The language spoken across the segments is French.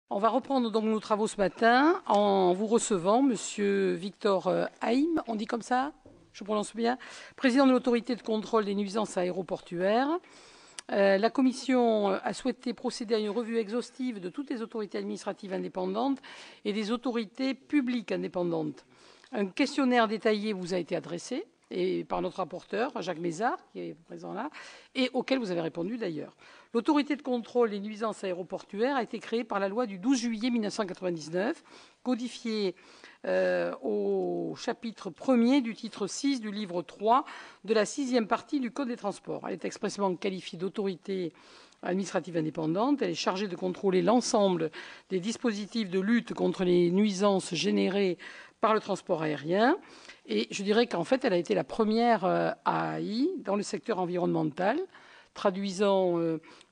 On va reprendre donc nos travaux ce matin en vous recevant Monsieur Victor Haïm, on dit comme ça, je prononce bien, président de l'autorité de contrôle des nuisances aéroportuaires. La Commission a souhaité procéder à une revue exhaustive de toutes les autorités administratives indépendantes et des autorités publiques indépendantes. Un questionnaire détaillé vous a été adressé et par notre rapporteur, Jacques Mézard, qui est présent là, et auquel vous avez répondu d'ailleurs. L'autorité de contrôle des nuisances aéroportuaires a été créée par la loi du 12 juillet 1999, codifiée au chapitre 1er du titre 6 du livre 3 de la 6e partie du Code des transports. Elle est expressément qualifiée d'autorité administrative indépendante. Elle est chargée de contrôler l'ensemble des dispositifs de lutte contre les nuisances générées par le transport aérien. Et je dirais qu'en fait, elle a été la première AAI dans le secteur environnemental, traduisant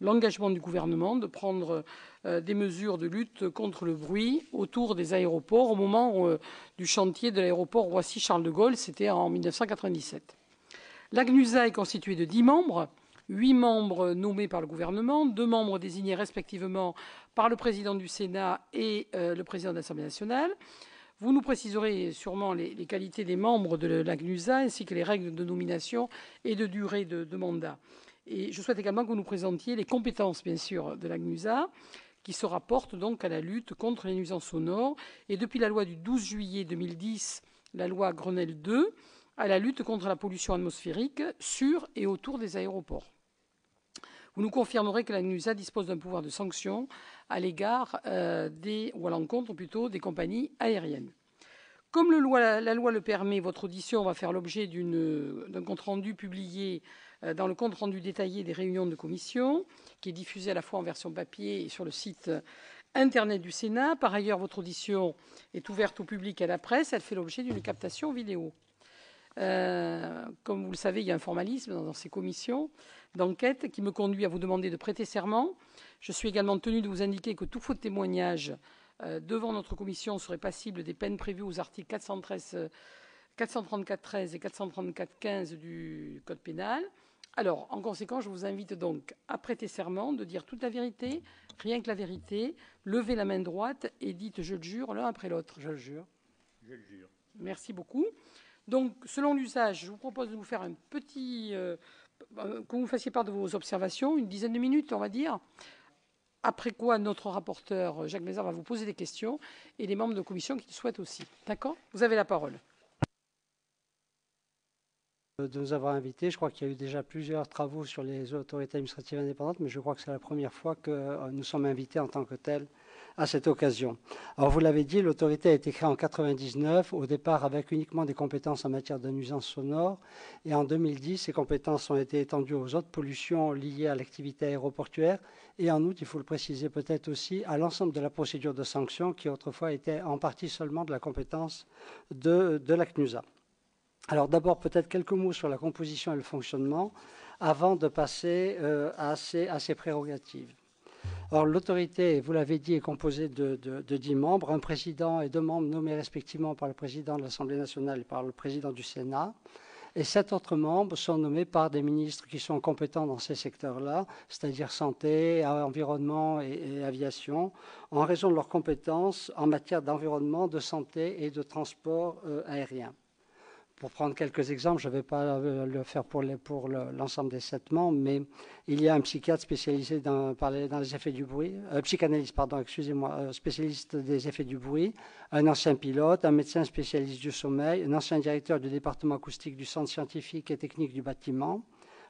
l'engagement du gouvernement de prendre des mesures de lutte contre le bruit autour des aéroports au moment du chantier de l'aéroport Roissy-Charles de Gaulle, c'était en 1997. L'ACNUSA est constituée de 10 membres, 8 membres nommés par le gouvernement, 2 membres désignés respectivement par le président du Sénat et le président de l'Assemblée nationale. Vous nous préciserez sûrement les qualités des membres de l'ACNUSA ainsi que les règles de nomination et de durée de mandat. Et je souhaite également que vous nous présentiez les compétences, bien sûr, de l'ACNUSA, qui se rapportent donc à la lutte contre les nuisances sonores. Et depuis la loi du 12 juillet 2010, la loi Grenelle II, à la lutte contre la pollution atmosphérique sur et autour des aéroports. Vous nous confirmerez que l'ACNUSA dispose d'un pouvoir de sanction à l'égard ou à l'encontre plutôt des compagnies aériennes. Comme la loi le permet, votre audition va faire l'objet d'un compte-rendu publié dans le compte-rendu détaillé des réunions de commission, qui est diffusé à la fois en version papier et sur le site Internet du Sénat. Par ailleurs, votre audition est ouverte au public et à la presse. Elle fait l'objet d'une captation vidéo. Comme vous le savez, il y a un formalisme dans ces commissions d'enquête qui me conduit à vous demander de prêter serment. Je suis également tenu de vous indiquer que tout faux témoignage devant notre commission serait passible des peines prévues aux articles 434-13 et 434-15 du Code pénal. Alors, en conséquence, je vous invite donc à prêter serment, de dire toute la vérité, rien que la vérité, levez la main droite et dites « je le jure » l'un après l'autre. Je le jure. Je le jure. Merci beaucoup. Donc, selon l'usage, je vous propose de vous faire un petit... que vous fassiez part de vos observations, une dizaine de minutes, on va dire. Après quoi, notre rapporteur, Jacques Mézard, va vous poser des questions et les membres de la commission qui le souhaitent aussi. D'accord ? Vous avez la parole. De nous avoir invités. Je crois qu'il y a eu déjà plusieurs travaux sur les autorités administratives indépendantes, mais je crois que c'est la première fois que nous sommes invités en tant que tels à cette occasion. Alors, vous l'avez dit, l'autorité a été créée en 1999, au départ avec uniquement des compétences en matière de nuisances sonores, et en 2010, ces compétences ont été étendues aux autres pollutions liées à l'activité aéroportuaire, et en outre, il faut le préciser peut-être aussi, à l'ensemble de la procédure de sanction qui autrefois était en partie seulement de la compétence de la CNUSA. Alors d'abord, peut-être quelques mots sur la composition et le fonctionnement avant de passer à ses prérogatives. Alors l'autorité, vous l'avez dit, est composée de 10 membres, un président et 2 membres nommés respectivement par le président de l'Assemblée nationale et par le président du Sénat. Et 7 autres membres sont nommés par des ministres qui sont compétents dans ces secteurs-là, c'est-à-dire santé, environnement et aviation, en raison de leurs compétences en matière d'environnement, de santé et de transport aérien. Pour prendre quelques exemples, je ne vais pas le faire pour l'ensemble des 7 membres, mais il y a un psychiatre spécialisé dans les effets du bruit, psychanalyste, pardon, excusez-moi, spécialiste des effets du bruit, un ancien pilote, un médecin spécialiste du sommeil, un ancien directeur du département acoustique du Centre scientifique et technique du bâtiment,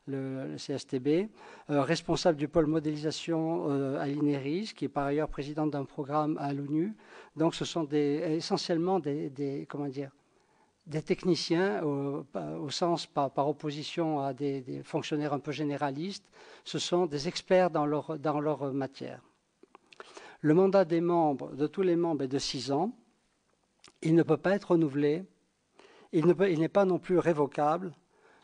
le CSTB, responsable du pôle modélisation à l'INERIS, qui est par ailleurs président d'un programme à l'ONU. Donc ce sont essentiellement des techniciens, au sens par opposition à des fonctionnaires un peu généralistes. Ce sont des experts dans leur matière. Le mandat de tous les membres est de 6 ans. Il ne peut pas être renouvelé. Il n'est pas non plus révocable.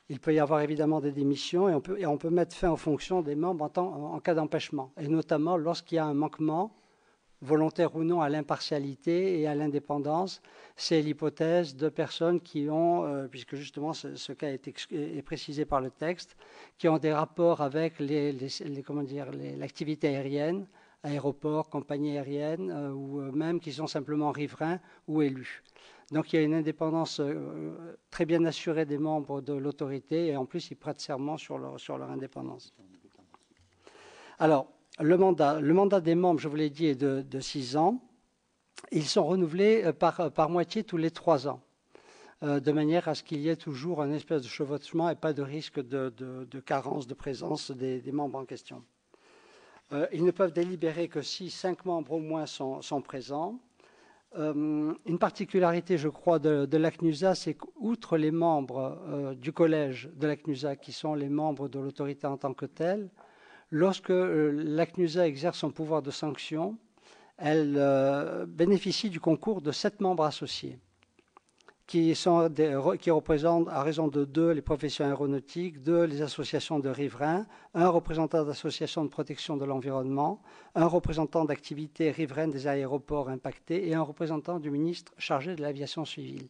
Il peut y avoir évidemment des démissions et on peut mettre fin aux fonctions des membres en cas d'empêchement, et notamment lorsqu'il y a un manquement volontaire ou non à l'impartialité et à l'indépendance. C'est l'hypothèse de personnes qui ont, puisque justement ce cas est précisé par le texte, qui ont des rapports avec l'activité aérienne, aéroports, compagnies aériennes, ou même qui sont simplement riverains ou élus. Donc il y a une indépendance très bien assurée des membres de l'autorité, et en plus ils prêtent serment sur leur indépendance. Alors, le mandat des membres, je vous l'ai dit, est de 6 ans. Ils sont renouvelés par moitié tous les 3 ans, de manière à ce qu'il y ait toujours un espèce de chevauchement et pas de risque de carence de présence des membres en question. Ils ne peuvent délibérer que si 5 membres au moins sont présents. Une particularité, je crois, de l'ACNUSA, c'est qu'outre les membres du collège de l'ACNUSA, qui sont les membres de l'autorité en tant que telle, lorsque l'ACNUSA exerce son pouvoir de sanction, elle bénéficie du concours de 7 membres associés, qui représentent, à raison de 2, les professions aéronautiques, 2, les associations de riverains, 1 représentant d'associations de protection de l'environnement, 1 représentant d'activités riveraines des aéroports impactés et 1 représentant du ministre chargé de l'aviation civile.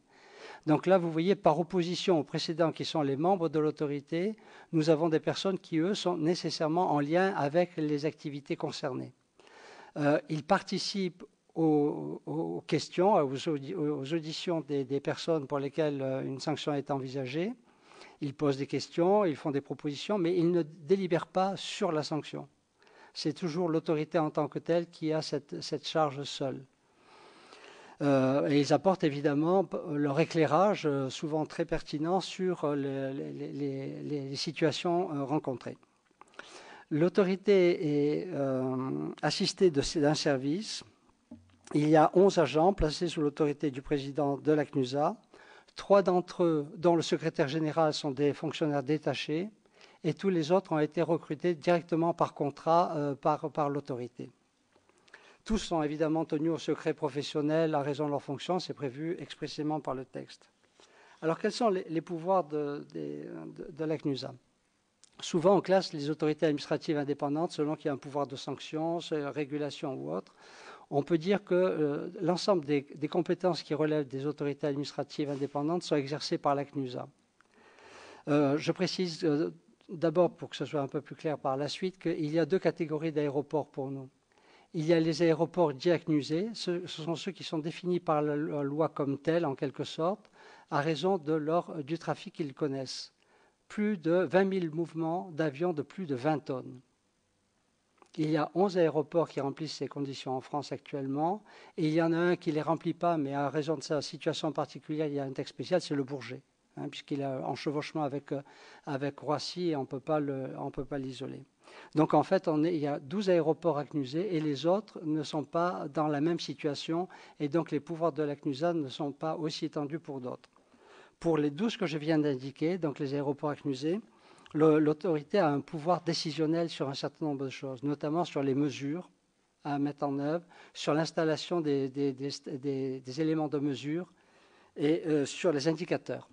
Donc là, vous voyez, par opposition aux précédents qui sont les membres de l'autorité, nous avons des personnes qui, eux, sont nécessairement en lien avec les activités concernées. Ils participent aux questions, aux auditions des personnes pour lesquelles une sanction est envisagée. Ils posent des questions, ils font des propositions, mais ils ne délibèrent pas sur la sanction. C'est toujours l'autorité en tant que telle qui a cette charge seule. Et ils apportent évidemment leur éclairage, souvent très pertinent, sur les situations rencontrées. L'autorité est assistée d'un service. Il y a 11 agents placés sous l'autorité du président de l'ACNUSA. 3 d'entre eux, dont le secrétaire général, sont des fonctionnaires détachés, et tous les autres ont été recrutés directement par contrat par l'autorité. Tous sont évidemment tenus au secret professionnel à raison de leur fonction, c'est prévu expressément par le texte. Alors quels sont les pouvoirs de l'ACNUSA ? Souvent, on classe les autorités administratives indépendantes selon qu'il y a un pouvoir de sanction, régulation ou autre. On peut dire que l'ensemble des compétences qui relèvent des autorités administratives indépendantes sont exercées par l'ACNUSA. Je précise d'abord, pour que ce soit un peu plus clair par la suite, qu'il y a 2 catégories d'aéroports pour nous. Il y a les aéroports dits ACNUSés, ce sont ceux qui sont définis par la loi comme tels, en quelque sorte, à raison du trafic qu'ils connaissent. Plus de 20 000 mouvements d'avions de plus de 20 tonnes. Il y a 11 aéroports qui remplissent ces conditions en France actuellement, et il y en a un qui ne les remplit pas, mais à raison de sa situation particulière, il y a un texte spécial, c'est le Bourget, puisqu'il est en chevauchement avec Roissy et on ne peut pas l'isoler. Donc en fait, il y a 12 aéroports ACNUSés et les autres ne sont pas dans la même situation, et donc les pouvoirs de l'ACNUSA ne sont pas aussi étendus pour d'autres. Pour les 12 que je viens d'indiquer, donc les aéroports ACNUSés, l'autorité a un pouvoir décisionnel sur un certain nombre de choses, notamment sur les mesures à mettre en œuvre, sur l'installation des éléments de mesure et sur les indicateurs.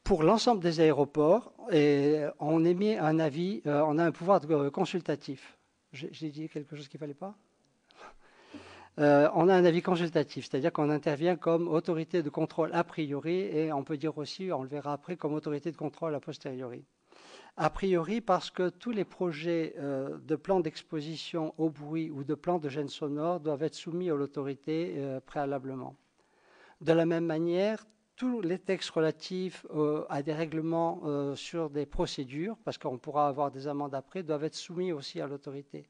Pour l'ensemble des aéroports, on émet un avis, on a un pouvoir consultatif. J'ai dit quelque chose qu'il ne fallait pas ? On a un avis consultatif, c'est-à-dire qu'on intervient comme autorité de contrôle a priori et on peut dire aussi, on le verra après, comme autorité de contrôle a posteriori. A priori parce que tous les projets de plan d'exposition au bruit ou de plan de gêne sonore doivent être soumis à l'autorité préalablement. De la même manière, tous les textes relatifs à des règlements sur des procédures, parce qu'on pourra avoir des amendes après, doivent être soumis aussi à l'autorité.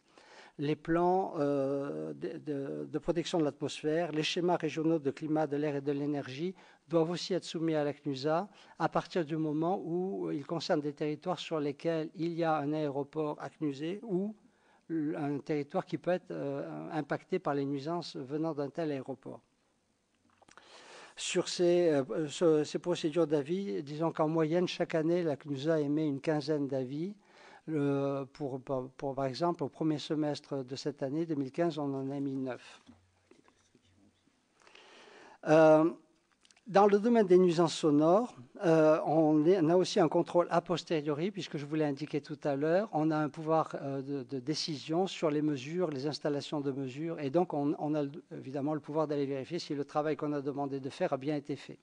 Les plans de protection de l'atmosphère, les schémas régionaux de climat, de l'air et de l'énergie doivent aussi être soumis à l'ACNUSA à partir du moment où ils concernent des territoires sur lesquels il y a un aéroport ACNUSé ou un territoire qui peut être impacté par les nuisances venant d'un tel aéroport. Sur ces procédures d'avis, disons qu'en moyenne, chaque année, l'ACNUSA émet une quinzaine d'avis. Par exemple, au premier semestre de cette année, 2015, on en a mis 9. Dans le domaine des nuisances sonores, on a aussi un contrôle a posteriori, puisque je vous l'ai indiqué tout à l'heure. On a un pouvoir de décision sur les mesures, les installations de mesures, et donc on a évidemment le pouvoir d'aller vérifier si le travail qu'on a demandé de faire a bien été fait.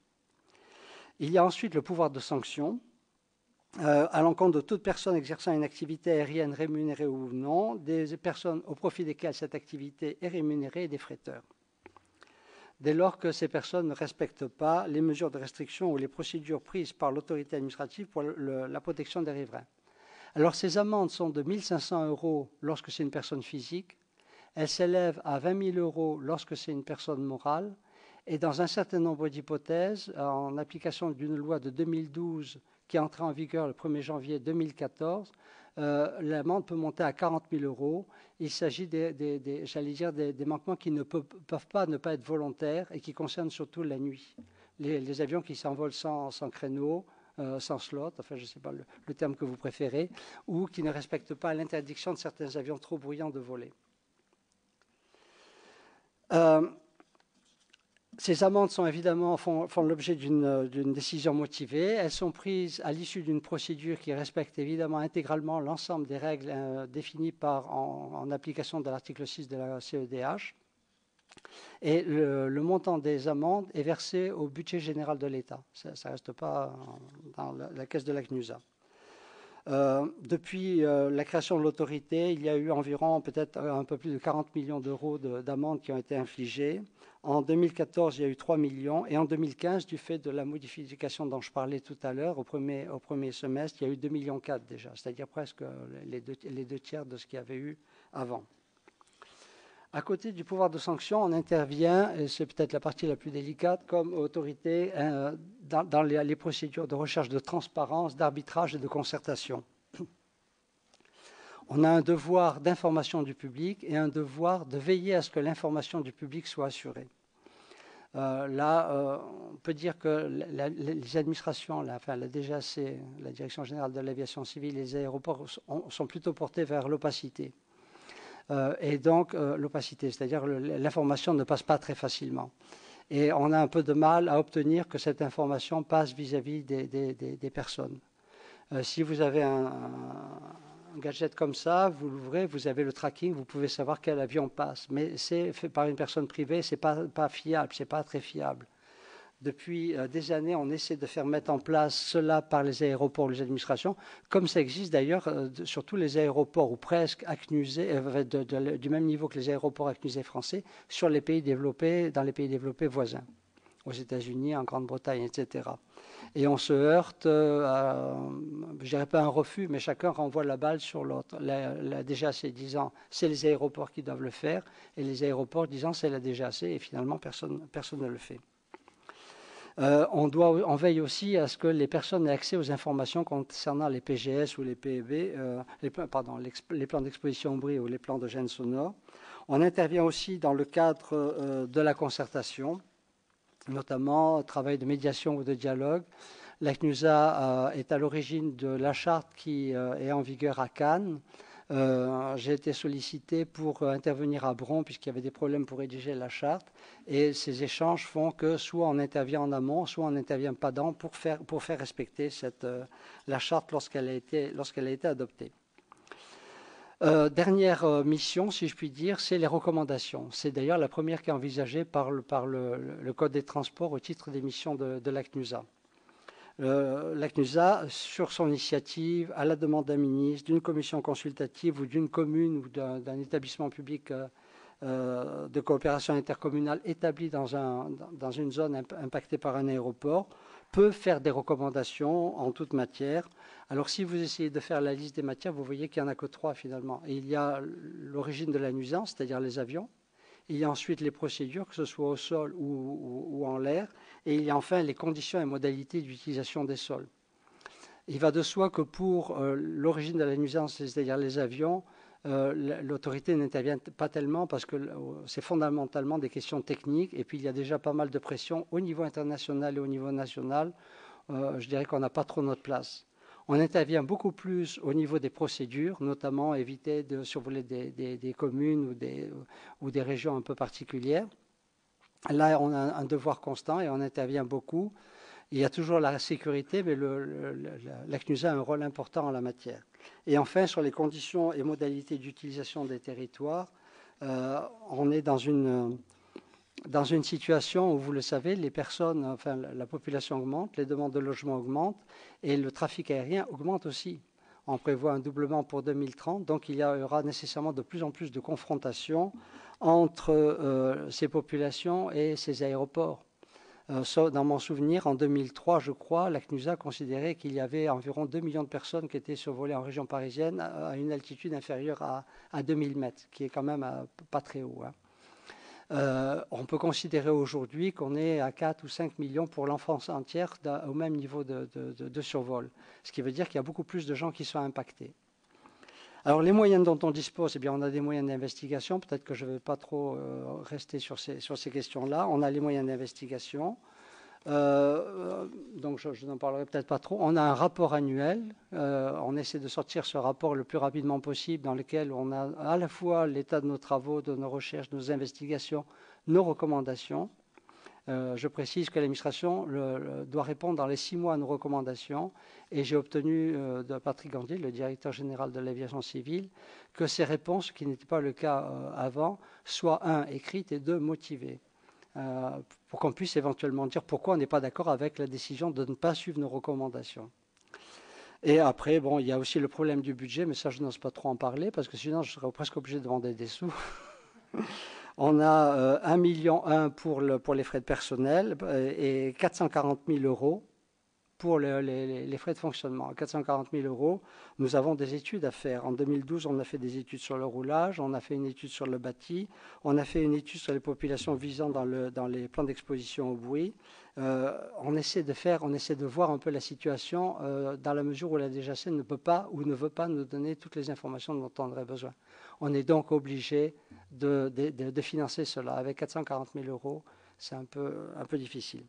Il y a ensuite le pouvoir de sanction. à l'encontre de toute personne exerçant une activité aérienne rémunérée ou non, des personnes au profit desquelles cette activité est rémunérée et des fretteurs. Dès lors que ces personnes ne respectent pas les mesures de restriction ou les procédures prises par l'autorité administrative pour la protection des riverains. Alors ces amendes sont de 1 500 € lorsque c'est une personne physique, elles s'élèvent à 20 000 € lorsque c'est une personne morale, et dans un certain nombre d'hypothèses, en application d'une loi de 2012 qui est entrée en vigueur le 1er janvier 2014, l'amende peut monter à 40 000 €. Il s'agit des manquements qui ne peuvent pas ne pas être volontaires et qui concernent surtout la nuit. Les avions qui s'envolent sans créneau, sans slot, enfin je ne sais pas le terme que vous préférez, ou qui ne respectent pas l'interdiction de certains avions trop bruyants de voler. Ces amendes sont évidemment font l'objet d'une décision motivée. Elles sont prises à l'issue d'une procédure qui respecte évidemment intégralement l'ensemble des règles définies en application de l'article 6 de la CEDH. Et le montant des amendes est versé au budget général de l'État. Ça ne reste pas dans la caisse de la CNUSA. Depuis la création de l'autorité, il y a eu environ peut-être un peu plus de 40 millions d'euros d'amendes qui ont été infligées. En 2014, il y a eu 3 millions. Et en 2015, du fait de la modification dont je parlais tout à l'heure, au premier semestre, il y a eu 2,4 millions déjà, c'est-à-dire presque les deux tiers de ce qu'il y avait eu avant. À côté du pouvoir de sanction, on intervient, et c'est peut-être la partie la plus délicate, comme autorité dans les procédures de recherche de transparence, d'arbitrage et de concertation. On a un devoir d'information du public et un devoir de veiller à ce que l'information du public soit assurée. On peut dire que les administrations, la DGAC, la Direction générale de l'aviation civile et les aéroports sont plutôt portés vers l'opacité. Et donc l'opacité, c'est-à-dire l'information ne passe pas très facilement. Et on a un peu de mal à obtenir que cette information passe vis-à-vis des personnes. Si vous avez un gadget comme ça, vous l'ouvrez, vous avez le tracking, vous pouvez savoir quel avion passe. Mais c'est fait par une personne privée, c'est pas fiable, c'est pas très fiable. Depuis des années, on essaie de faire mettre en place cela par les aéroports, les administrations, comme ça existe d'ailleurs sur tous les aéroports ou presque ACNUSés, du même niveau que les aéroports ACNUSés français, sur les pays développés, dans les pays développés voisins, aux États-Unis, en Grande-Bretagne, etc. Et on se heurte à, je dirais pas un refus, mais chacun renvoie la balle sur l'autre. La DGAC disant c'est les aéroports qui doivent le faire, et les aéroports disant c'est la DGAC, et finalement personne ne le fait. On veille aussi à ce que les personnes aient accès aux informations concernant les PGS ou les PEB, les plans d'exposition au bruit ou les plans de gêne sonore. On intervient aussi dans le cadre de la concertation, notamment travail de médiation ou de dialogue. La CNUSA est à l'origine de la charte qui est en vigueur à Cannes. J'ai été sollicité pour intervenir à Bron puisqu'il y avait des problèmes pour rédiger la charte, et ces échanges font que soit on intervient en amont, soit on n'intervient pas dedans pour faire respecter la charte lorsqu'elle a été adoptée. Dernière mission, si je puis dire, c'est les recommandations. C'est d'ailleurs la première qui est envisagée par le Code des transports au titre des missions de la CNUSA. La CNUSA, sur son initiative, à la demande d'un ministre, d'une commission consultative ou d'une commune ou d'un établissement public de coopération intercommunale établi dans une zone impactée par un aéroport, peut faire des recommandations en toute matière. Alors si vous essayez de faire la liste des matières, vous voyez qu'il n'y en a que 3 finalement. Et il y a l'origine de la nuisance, c'est-à-dire les avions. Il y a ensuite les procédures, que ce soit au sol ou en l'air. Et il y a enfin les conditions et modalités d'utilisation des sols. Il va de soi que pour l'origine de la nuisance, c'est-à-dire les avions, l'autorité n'intervient pas tellement parce que c'est fondamentalement des questions techniques. Et puis il y a déjà pas mal de pression au niveau international et au niveau national. Je dirais qu'on n'a pas trop notre place. On intervient beaucoup plus au niveau des procédures, notamment éviter de survoler des communes ou des régions un peu particulières. Là, on a un devoir constant et on intervient beaucoup. Il y a toujours la sécurité, mais la CNUSA a un rôle important en la matière. Et enfin, sur les conditions et modalités d'utilisation des territoires, on est dans une dans une situation où, vous le savez, les personnes, enfin la population augmente, les demandes de logement augmentent et le trafic aérien augmente aussi. On prévoit un doublement pour 2030, donc il y aura nécessairement de plus en plus de confrontations entre ces populations et ces aéroports. Dans mon souvenir, en 2003, je crois, la CNUSA considérait qu'il y avait environ 2 millions de personnes qui étaient survolées en région parisienne à une altitude inférieure à 2000 mètres, qui est quand même pas très haut. Hein. On peut considérer aujourd'hui qu'on est à 4 ou 5 millions pour l'enfance entière au même niveau de survol, ce qui veut dire qu'il y a beaucoup plus de gens qui sont impactés. Alors les moyens dont on dispose, eh bien, on a des moyens d'investigation, peut-être que je ne vais pas trop rester sur ces questions-là. On a les moyens d'investigation, donc je n'en parlerai peut-être pas trop. On a un rapport annuel, on essaie de sortir ce rapport le plus rapidement possible dans lequel on a à la fois l'état de nos travaux, de nos recherches, de nos investigations, nos recommandations. Je précise que l'administration doit répondre dans les 6 mois à nos recommandations et j'ai obtenu de Patrick Gandier, le directeur général de l'aviation civile, que ces réponses, ce qui n'était pas le cas avant, soient 1, écrites et 2, motivées, pour qu'on puisse éventuellement dire pourquoi on n'est pas d'accord avec la décision de ne pas suivre nos recommandations. Et après, bon, il y a aussi le problème du budget, mais ça je n'ose pas trop en parler parce que sinon je serais presque obligé de demander des sous. On a 1,1 million pour les frais de personnel et 440 000 euros pour les frais de fonctionnement. 440 000 euros, nous avons des études à faire. En 2012, on a fait des études sur le roulage, on a fait une étude sur le bâti, on a fait une étude sur les populations visant dans les plans d'exposition au bruit. On essaie de voir un peu la situation dans la mesure où la DGAC ne peut pas ou ne veut pas nous donner toutes les informations dont on aurait besoin. On est donc obligé de financer cela. Avec 440 000 euros, c'est un peu difficile.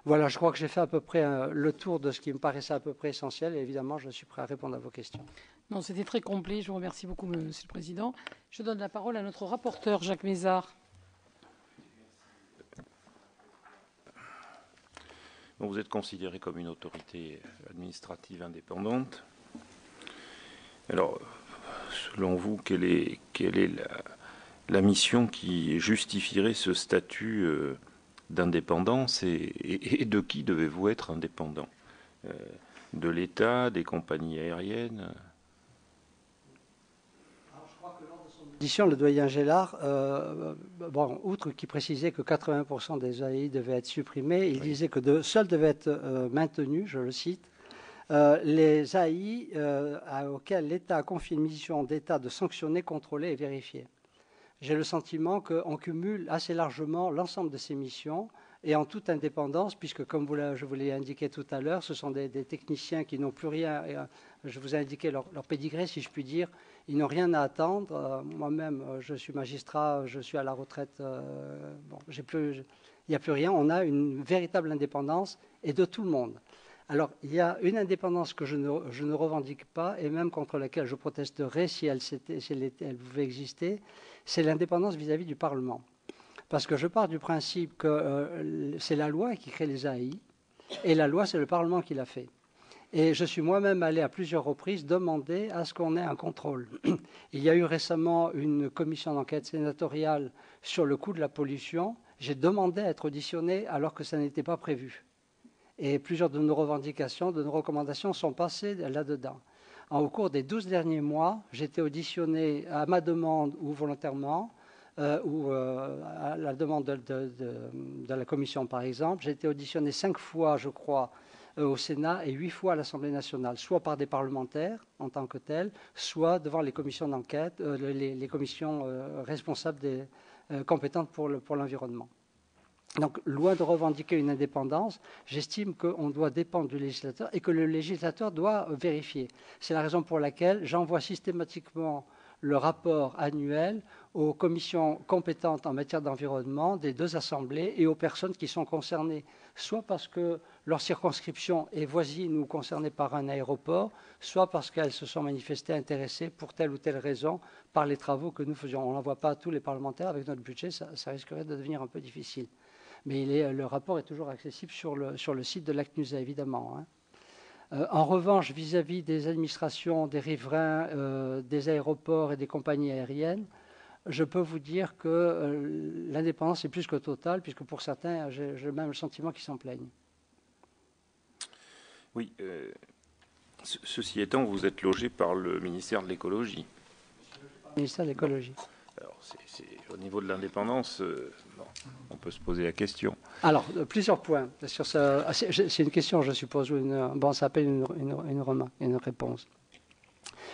Voilà, je crois que j'ai fait à peu près le tour de ce qui me paraissait à peu près essentiel et évidemment, je suis prêt à répondre à vos questions. Non, c'était très complet. Je vous remercie beaucoup, Monsieur le Président. Je donne la parole à notre rapporteur, Jacques Mézard. Donc vous êtes considéré comme une autorité administrative indépendante. Alors, selon vous, quelle est la mission qui justifierait ce statut d'indépendance et de qui devez-vous être indépendant? De l'État, des compagnies aériennes? Alors, je crois que lors de son audition, le doyen Gélard, outre qu'il précisait que 80% des AI devaient être supprimés, il disait que seuls devaient être maintenus, je le cite, les AI auxquels l'État a confié une mission d'État de sanctionner, contrôler et vérifier. J'ai le sentiment qu'on cumule assez largement l'ensemble de ces missions et en toute indépendance, puisque comme je vous l'ai indiqué tout à l'heure, ce sont des techniciens qui n'ont plus rien, je vous ai indiqué leur pédigré, si je puis dire, ils n'ont rien à attendre. Moi-même, je suis magistrat, je suis à la retraite, il n'y a plus rien, on a une véritable indépendance et de tout le monde. Alors, il y a une indépendance que je ne revendique pas et même contre laquelle je protesterai si elle pouvait exister, c'est l'indépendance vis-à-vis du Parlement. Parce que je pars du principe que c'est la loi qui crée les AI et la loi, c'est le Parlement qui l'a fait. Et je suis moi-même allé à plusieurs reprises demander à ce qu'on ait un contrôle. Il y a eu récemment une commission d'enquête sénatoriale sur le coût de la pollution. J'ai demandé à être auditionné alors que ça n'était pas prévu. Et plusieurs de nos revendications, de nos recommandations sont passées là-dedans. Au cours des 12 derniers mois, j'ai été auditionné à ma demande ou volontairement, ou à la demande de la commission par exemple. J'ai été auditionné 5 fois, je crois, au Sénat et 8 fois à l'Assemblée nationale, soit par des parlementaires en tant que tels, soit devant les commissions d'enquête, les commissions responsables compétentes pour l'environnement. Donc, loin de revendiquer une indépendance, j'estime qu'on doit dépendre du législateur et que le législateur doit vérifier. C'est la raison pour laquelle j'envoie systématiquement le rapport annuel aux commissions compétentes en matière d'environnement des 2 assemblées et aux personnes qui sont concernées, soit parce que leur circonscription est voisine ou concernée par un aéroport, soit parce qu'elles se sont manifestées intéressées pour telle ou telle raison par les travaux que nous faisions. On n'envoie pas à tous les parlementaires avec notre budget, ça risquerait de devenir un peu difficile. Mais le rapport est toujours accessible sur le site de la CNUSA, évidemment. En revanche, vis-à-vis des administrations, des riverains, des aéroports et des compagnies aériennes, je peux vous dire que l'indépendance est plus que totale, puisque pour certains, j'ai même le sentiment qu'ils s'en plaignent. Oui. Ceci étant, vous êtes logé par le ministère de l'écologie. Le ministère de l'écologie. Alors, au niveau de l'indépendance, on peut se poser la question. Alors, plusieurs points. C'est une question, je suppose, ou ça s'appelle une remarque, une réponse.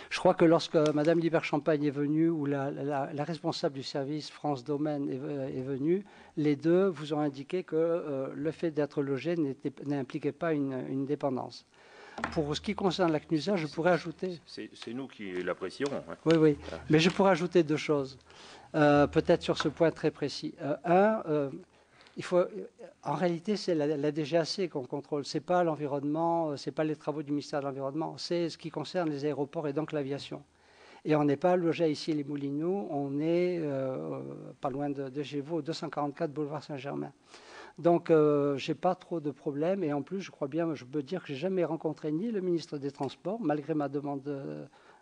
Je crois que lorsque Mme Libert-Champagne est venue, ou la responsable du service France Domaine est venue, les deux vous ont indiqué que le fait d'être logé n'impliquait pas une dépendance. Pour ce qui concerne la CNUSA, je pourrais ajouter... C'est nous qui l'apprécierons. Hein. Oui, oui. Mais je pourrais ajouter deux choses, peut-être sur ce point très précis. En réalité, c'est la DGAC qu'on contrôle. Ce n'est pas l'environnement, ce n'est pas les travaux du ministère de l'Environnement, c'est ce qui concerne les aéroports et donc l'aviation. Et on n'est pas logé ici les Moulineaux, on est pas loin de chez vous, au 244 boulevard Saint-Germain. Donc, je n'ai pas trop de problèmes. Et en plus, je crois bien, je peux dire que je n'ai jamais rencontré ni le ministre des Transports, malgré ma demande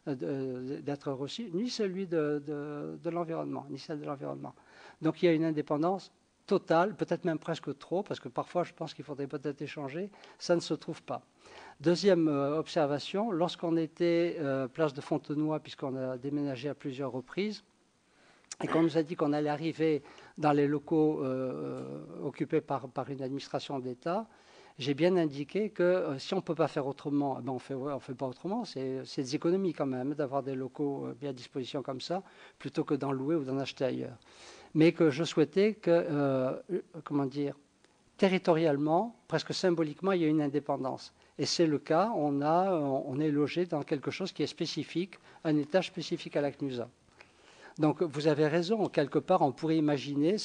d'être reçu, ni celui de l'environnement, ni celle de l'environnement. Donc, il y a une indépendance totale, peut-être même presque trop, parce que parfois, je pense qu'il faudrait peut-être échanger. Ça ne se trouve pas. Deuxième observation, lorsqu'on était place de Fontenoy, puisqu'on a déménagé à plusieurs reprises, et qu'on nous a dit qu'on allait arriver dans les locaux occupés par une administration d'État, j'ai bien indiqué que si on ne peut pas faire autrement, ben on fait pas autrement. C'est des économies quand même d'avoir des locaux bien à disposition comme ça, plutôt que d'en louer ou d'en acheter ailleurs. Mais que je souhaitais que, territorialement, presque symboliquement, il y ait une indépendance. Et c'est le cas, on est logé dans quelque chose qui est spécifique, un étage spécifique à la CNUSA. Donc vous avez raison, quelque part on pourrait imaginer,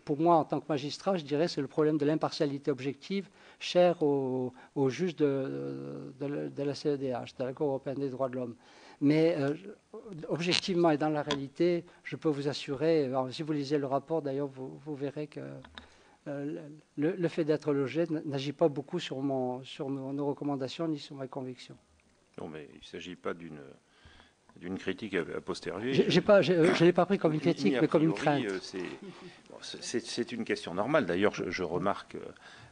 pour moi en tant que magistrat, je dirais c'est le problème de l'impartialité objective cher aux juges de la CEDH, de la Cour européenne des droits de l'homme. Mais objectivement et dans la réalité, je peux vous assurer, alors, si vous lisez le rapport d'ailleurs, vous verrez que le fait d'être logé n'agit pas beaucoup sur nos recommandations ni sur mes convictions. Non, mais il ne s'agit pas d'une critique a posteriori. Je ne l'ai pas pris comme une critique, mais comme une crainte. C'est une question normale. D'ailleurs, je remarque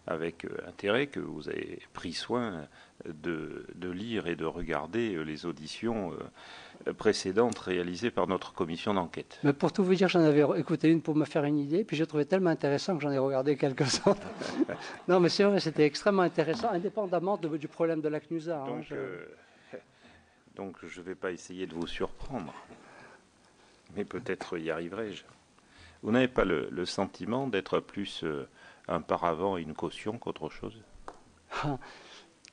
avec intérêt que vous avez pris soin de lire et de regarder les auditions précédentes réalisées par notre commission d'enquête. Mais pour tout vous dire, j'en avais écouté une pour me faire une idée, puis je trouvais tellement intéressant que j'en ai regardé quelques-uns. Non, mais c'est vrai, c'était extrêmement intéressant, indépendamment du problème de la CNUSA. Donc, je ne vais pas essayer de vous surprendre, mais peut-être y arriverai-je. Vous n'avez pas le sentiment d'être plus un paravent et une caution qu'autre chose?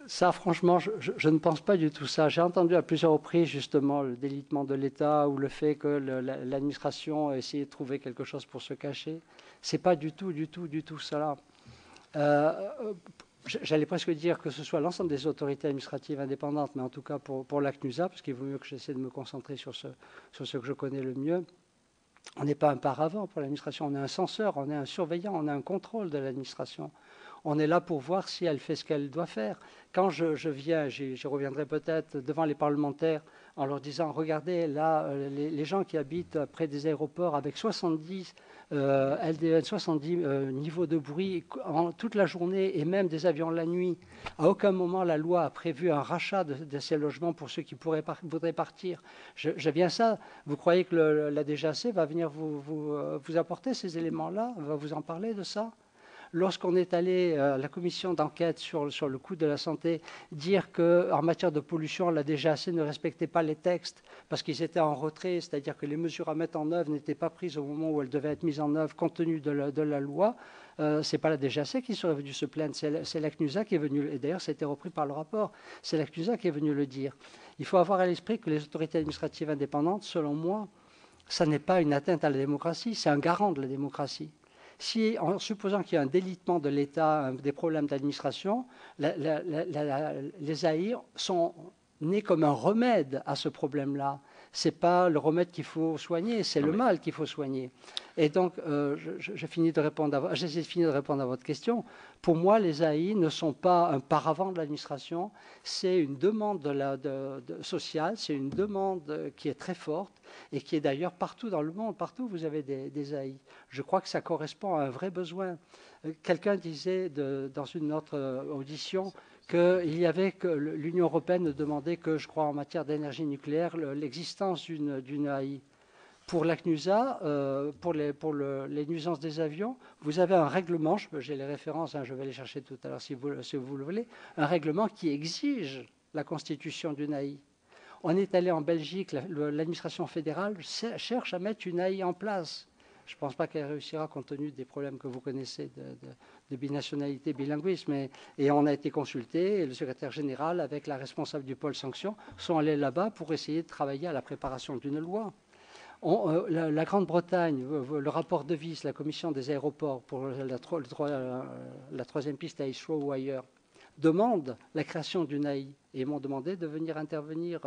Ça, franchement, je ne pense pas du tout ça. J'ai entendu à plusieurs reprises, justement, le délitement de l'État ou le fait que l'administration a essayé de trouver quelque chose pour se cacher. Ce n'est pas du tout cela. J'allais presque dire que ce soit l'ensemble des autorités administratives indépendantes, mais en tout cas pour la CNUSA, parce qu'il vaut mieux que j'essaie de me concentrer sur ce que je connais le mieux. On n'est pas un paravent pour l'administration, on est un censeur, on est un surveillant, on a un contrôle de l'administration. On est là pour voir si elle fait ce qu'elle doit faire. Quand je viens, je reviendrai peut-être devant les parlementaires en leur disant, regardez là, les gens qui habitent près des aéroports avec 70 LDN, 70 niveaux de bruit toute la journée et même des avions la nuit. À aucun moment la loi a prévu un rachat de ces logements pour ceux qui voudraient partir. Je viens ça. Vous croyez que la DGAC va venir vous apporter ces éléments-là, va vous en parler de ça? Lorsqu'on est allé à la commission d'enquête sur le coût de la santé, dire qu'en matière de pollution, la DGAC ne respectait pas les textes parce qu'ils étaient en retrait, c'est-à-dire que les mesures à mettre en œuvre n'étaient pas prises au moment où elles devaient être mises en œuvre compte tenu de la loi, ce n'est pas la DGAC qui serait venue se plaindre, c'est la CNUSA qui est venue, et d'ailleurs ça a été repris par le rapport, c'est la CNUSA qui est venue le dire. Il faut avoir à l'esprit que les autorités administratives indépendantes, selon moi, ça n'est pas une atteinte à la démocratie, c'est un garant de la démocratie. Si, en supposant qu'il y a un délitement de l'État, des problèmes d'administration, les AIR sont nés comme un remède à ce problème-là. c'est pas le remède qu'il faut soigner, c'est le mal qu'il faut soigner. Et donc, j'ai fini de répondre à votre question. Pour moi, les AI ne sont pas un paravent de l'administration, c'est une demande sociale, c'est une demande qui est très forte et qui est d'ailleurs partout dans le monde, partout vous avez des AI. Je crois que ça correspond à un vrai besoin. Quelqu'un disait dans une autre audition qu'il y avait que l'Union européenne ne demandait que, je crois, en matière d'énergie nucléaire, l'existence d'une AI. Pour la CNUSA, pour les nuisances des avions, vous avez un règlement, j'ai les références, je vais les chercher tout à l'heure si vous le voulez, un règlement qui exige la constitution d'une AI. On est allé en Belgique, l'administration fédérale cherche à mettre une AI en place. Je ne pense pas qu'elle réussira compte tenu des problèmes que vous connaissez de binationalité, bilinguisme. Et on a été consulté, et le secrétaire général, avec la responsable du pôle sanctions, sont allés là-bas pour essayer de travailler à la préparation d'une loi. La Grande-Bretagne, le rapport de Vice, la commission des aéroports pour la troisième piste à Heathrow ou ailleurs, demande la création d'une AI et m'ont demandé de venir intervenir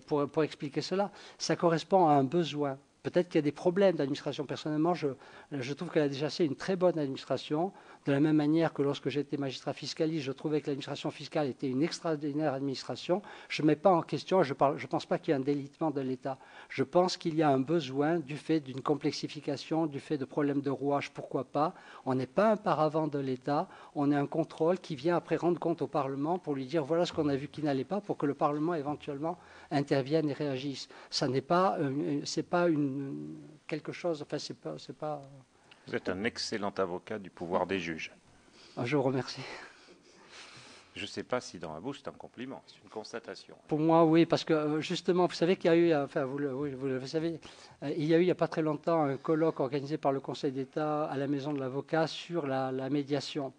pour expliquer cela. Ça correspond à un besoin. Peut-être qu'il y a des problèmes d'administration. Personnellement, je trouve qu'elle a déjà fait une très bonne administration. De la même manière que lorsque j'étais magistrat fiscaliste, je trouvais que l'administration fiscale était une extraordinaire administration. Je ne mets pas en question, je ne pense pas qu'il y ait un délitement de l'État. Je pense qu'il y a un besoin du fait d'une complexification, du fait de problèmes de rouage, pourquoi pas. On n'est pas un paravent de l'État, on est un contrôle qui vient après rendre compte au Parlement pour lui dire voilà ce qu'on a vu qui n'allait pas, pour que le Parlement éventuellement intervienne et réagisse. Ça n'est pas, c'est pas quelque chose, enfin c'est pas... Vous êtes un excellent avocat du pouvoir des juges. Je vous remercie. Je ne sais pas si dans la bouche c'est un compliment, c'est une constatation. Pour moi, oui, parce que justement, vous savez qu'il y a eu, enfin vous le savez, il y a eu il n'y a pas très longtemps un colloque organisé par le Conseil d'État à la Maison de l'Avocat sur la médiation.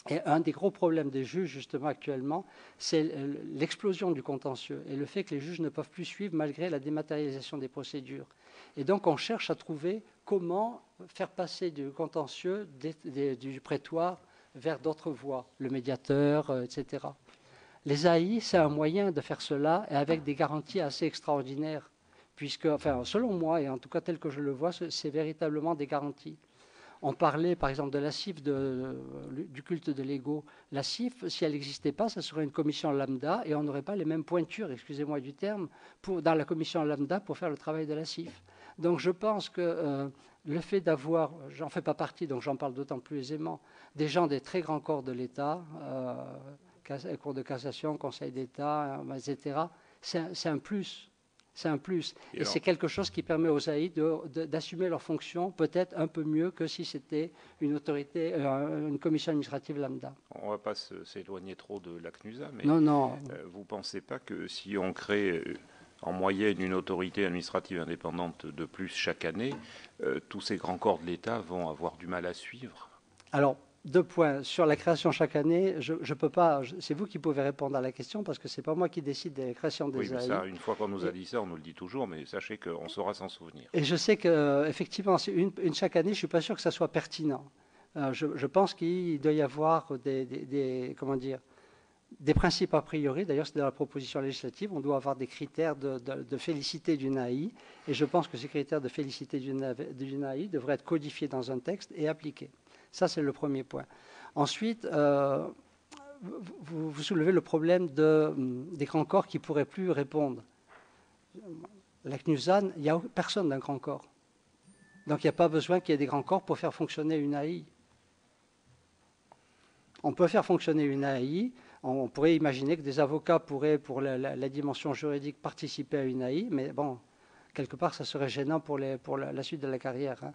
Et un des gros problèmes des juges, justement, actuellement, c'est l'explosion du contentieux et le fait que les juges ne peuvent plus suivre malgré la dématérialisation des procédures. Et donc, on cherche à trouver comment faire passer du contentieux du prétoire vers d'autres voies, le médiateur, etc. Les AI, c'est un moyen de faire cela et avec des garanties assez extraordinaires, puisque, enfin, selon moi, et en tout cas tel que je le vois, c'est véritablement des garanties. On parlait par exemple de la CIF, du culte de l'ego. La CIF, si elle n'existait pas, ça serait une commission lambda et on n'aurait pas les mêmes pointures, excusez-moi du terme, dans la commission lambda pour faire le travail de la CIF. Donc je pense que le fait d'avoir, j'en fais pas partie, donc j'en parle d'autant plus aisément, des gens des très grands corps de l'État, Cour de cassation, Conseil d'État, etc., c'est un plus. C'est un plus. Et c'est quelque chose qui permet aux AI d'assumer leurs fonctions peut-être un peu mieux que si c'était une autorité, une commission administrative lambda. On ne va pas s'éloigner trop de la CNUSA, mais non. Vous ne pensez pas que si on crée en moyenne une autorité administrative indépendante de plus chaque année, tous ces grands corps de l'État vont avoir du mal à suivre? Alors, 2 points. Sur la création chaque année, je peux pas. C'est vous qui pouvez répondre à la question parce que c'est pas moi qui décide des créations des AI. Oui, mais ça, une fois qu'on nous a dit ça, on nous le dit toujours, mais sachez qu'on saura s'en souvenir. Et je sais qu'effectivement, une chaque année, je ne suis pas sûr que ça soit pertinent. Je pense qu'il doit y avoir comment dire, des principes a priori. D'ailleurs, c'est dans la proposition législative. On doit avoir des critères de félicité d'une AI. Et je pense que ces critères de félicité d'une AI devraient être codifiés dans un texte et appliqués. Ça, c'est le premier point. Ensuite, vous soulevez le problème des grands corps qui ne pourraient plus répondre. La CNUSA, il n'y a personne d'un grand corps. Donc, il n'y a pas besoin qu'il y ait des grands corps pour faire fonctionner une AI. On peut faire fonctionner une AI. On pourrait imaginer que des avocats pourraient, pour la dimension juridique, participer à une AI. Mais bon, quelque part, ça serait gênant pour la suite de la carrière. Hein.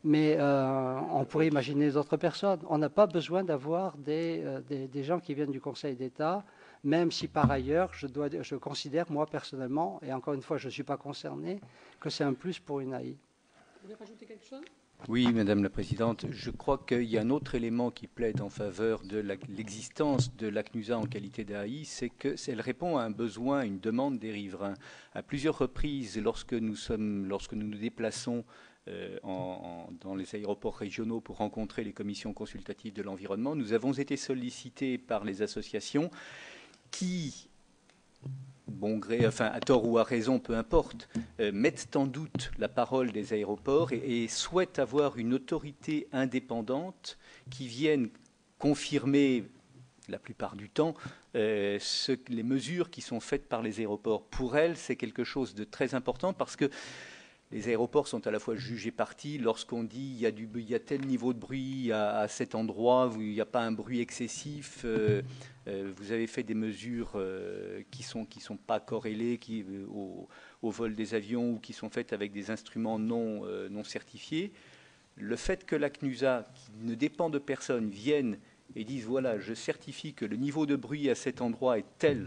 Mais on pourrait imaginer d'autres personnes. On n'a pas besoin d'avoir des gens qui viennent du Conseil d'État, même si par ailleurs, je considère, moi personnellement, et encore une fois, je ne suis pas concerné, que c'est un plus pour une AI. Vous voulez rajouter quelque chose ? Oui, Madame la Présidente, je crois qu'il y a un autre élément qui plaide en faveur de l'existence de la CNUSA en qualité d'AI, c'est qu'elle répond à un besoin, une demande des riverains. À plusieurs reprises, lorsque nous nous déplaçons dans les aéroports régionaux pour rencontrer les commissions consultatives de l'environnement, nous avons été sollicités par les associations qui bon gré, enfin à tort ou à raison, peu importe, mettent en doute la parole des aéroports et souhaitent avoir une autorité indépendante qui vienne confirmer la plupart du temps les mesures qui sont faites par les aéroports. Pour elles, c'est quelque chose de très important parce que les aéroports sont à la fois jugés partis lorsqu'on dit il y a tel niveau de bruit à cet endroit, où il n'y a pas un bruit excessif. Vous avez fait des mesures qui sont pas corrélées au vol des avions ou qui sont faites avec des instruments non certifiés. Le fait que la CNUSA, qui ne dépend de personne, vienne et dise voilà, je certifie que le niveau de bruit à cet endroit est tel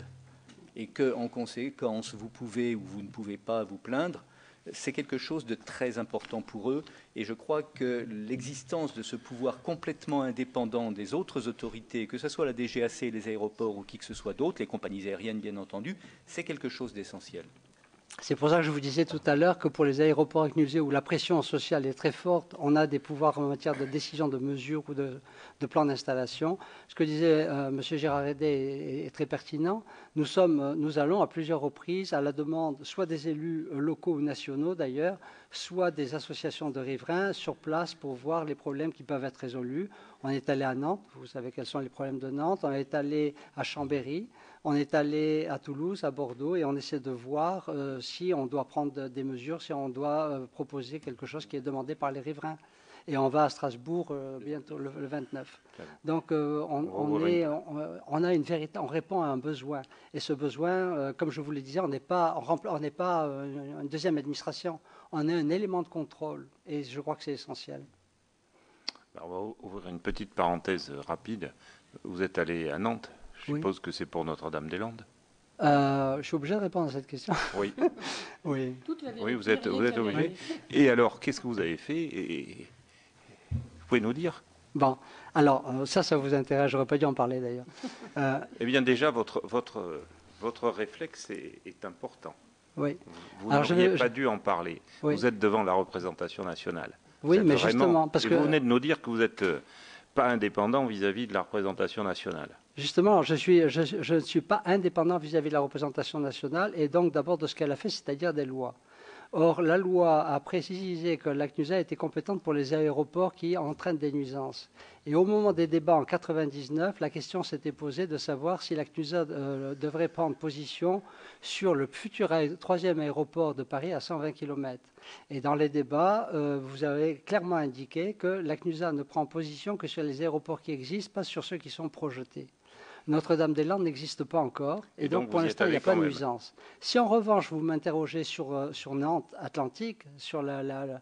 et qu'en conséquence, vous pouvez ou vous ne pouvez pas vous plaindre, c'est quelque chose de très important pour eux. Et je crois que l'existence de ce pouvoir complètement indépendant des autres autorités, que ce soit la DGAC, les aéroports ou qui que ce soit d'autres, les compagnies aériennes bien entendu, c'est quelque chose d'essentiel. C'est pour ça que je vous disais tout à l'heure que pour les aéroports avec musées où la pression sociale est très forte, on a des pouvoirs en matière de décision de mesures ou de plan d'installation. Ce que disait M. Gérard Hédet est très pertinent. Nous allons à plusieurs reprises à la demande soit des élus locaux ou nationaux d'ailleurs, soit des associations de riverains sur place pour voir les problèmes qui peuvent être résolus. On est allé à Nantes, vous savez quels sont les problèmes de Nantes, on est allé à Chambéry. On est allé à Toulouse, à Bordeaux, et on essaie de voir si on doit prendre des mesures, si on doit proposer quelque chose qui est demandé par les riverains. Et on va à Strasbourg bientôt le 29. Donc on répond à un besoin. Et ce besoin, comme je vous le disais, on n'est pas une deuxième administration. On est un élément de contrôle. Et je crois que c'est essentiel. Alors, on va ouvrir une petite parenthèse rapide. Vous êtes allé à Nantes. Je suppose que c'est pour Notre-Dame-des-Landes. Je suis obligé de répondre à cette question. Oui. Oui. Oui, vous êtes obligé. Et alors, qu'est-ce que vous avez fait et vous pouvez nous dire? Bon, alors, ça vous intéresse. J'aurais pas dû en parler d'ailleurs. Eh bien, déjà, votre réflexe est important. Oui. Vous n'auriez pas dû en parler. Oui. Vous êtes devant la représentation nationale. Oui, mais justement, parce que vous venez de nous dire que vous n'êtes pas indépendant vis-à-vis de la représentation nationale. Justement, je ne suis pas indépendant vis-à-vis de la représentation nationale et donc d'abord de ce qu'elle a fait, c'est-à-dire des lois. Or, la loi a précisé que la CNUSA était compétente pour les aéroports qui entraînent des nuisances. Et au moment des débats en 1999, la question s'était posée de savoir si la CNUSA devrait prendre position sur le futur troisième aéroport de Paris à 120 km. Et dans les débats, vous avez clairement indiqué que la CNUSA ne prend position que sur les aéroports qui existent, pas sur ceux qui sont projetés. Notre-Dame-des-Landes n'existe pas encore, et donc pour l'instant, il n'y a pas de nuisance. Si en revanche, vous m'interrogez sur Nantes Atlantique, sur la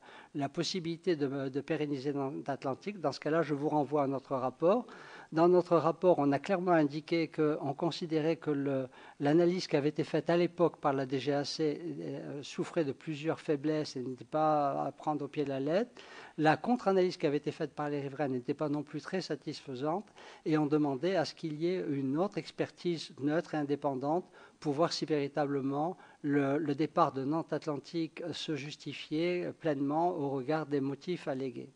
possibilité de pérenniser Nantes Atlantique, dans ce cas-là, je vous renvoie à notre rapport. Dans notre rapport, on a clairement indiqué qu'on considérait que l'analyse qui avait été faite à l'époque par la DGAC souffrait de plusieurs faiblesses et n'était pas à prendre au pied de la lettre. La contre-analyse qui avait été faite par les riverains n'était pas non plus très satisfaisante et on demandait à ce qu'il y ait une autre expertise neutre et indépendante pour voir si véritablement le départ de Nantes Atlantique se justifiait pleinement au regard des motifs allégués.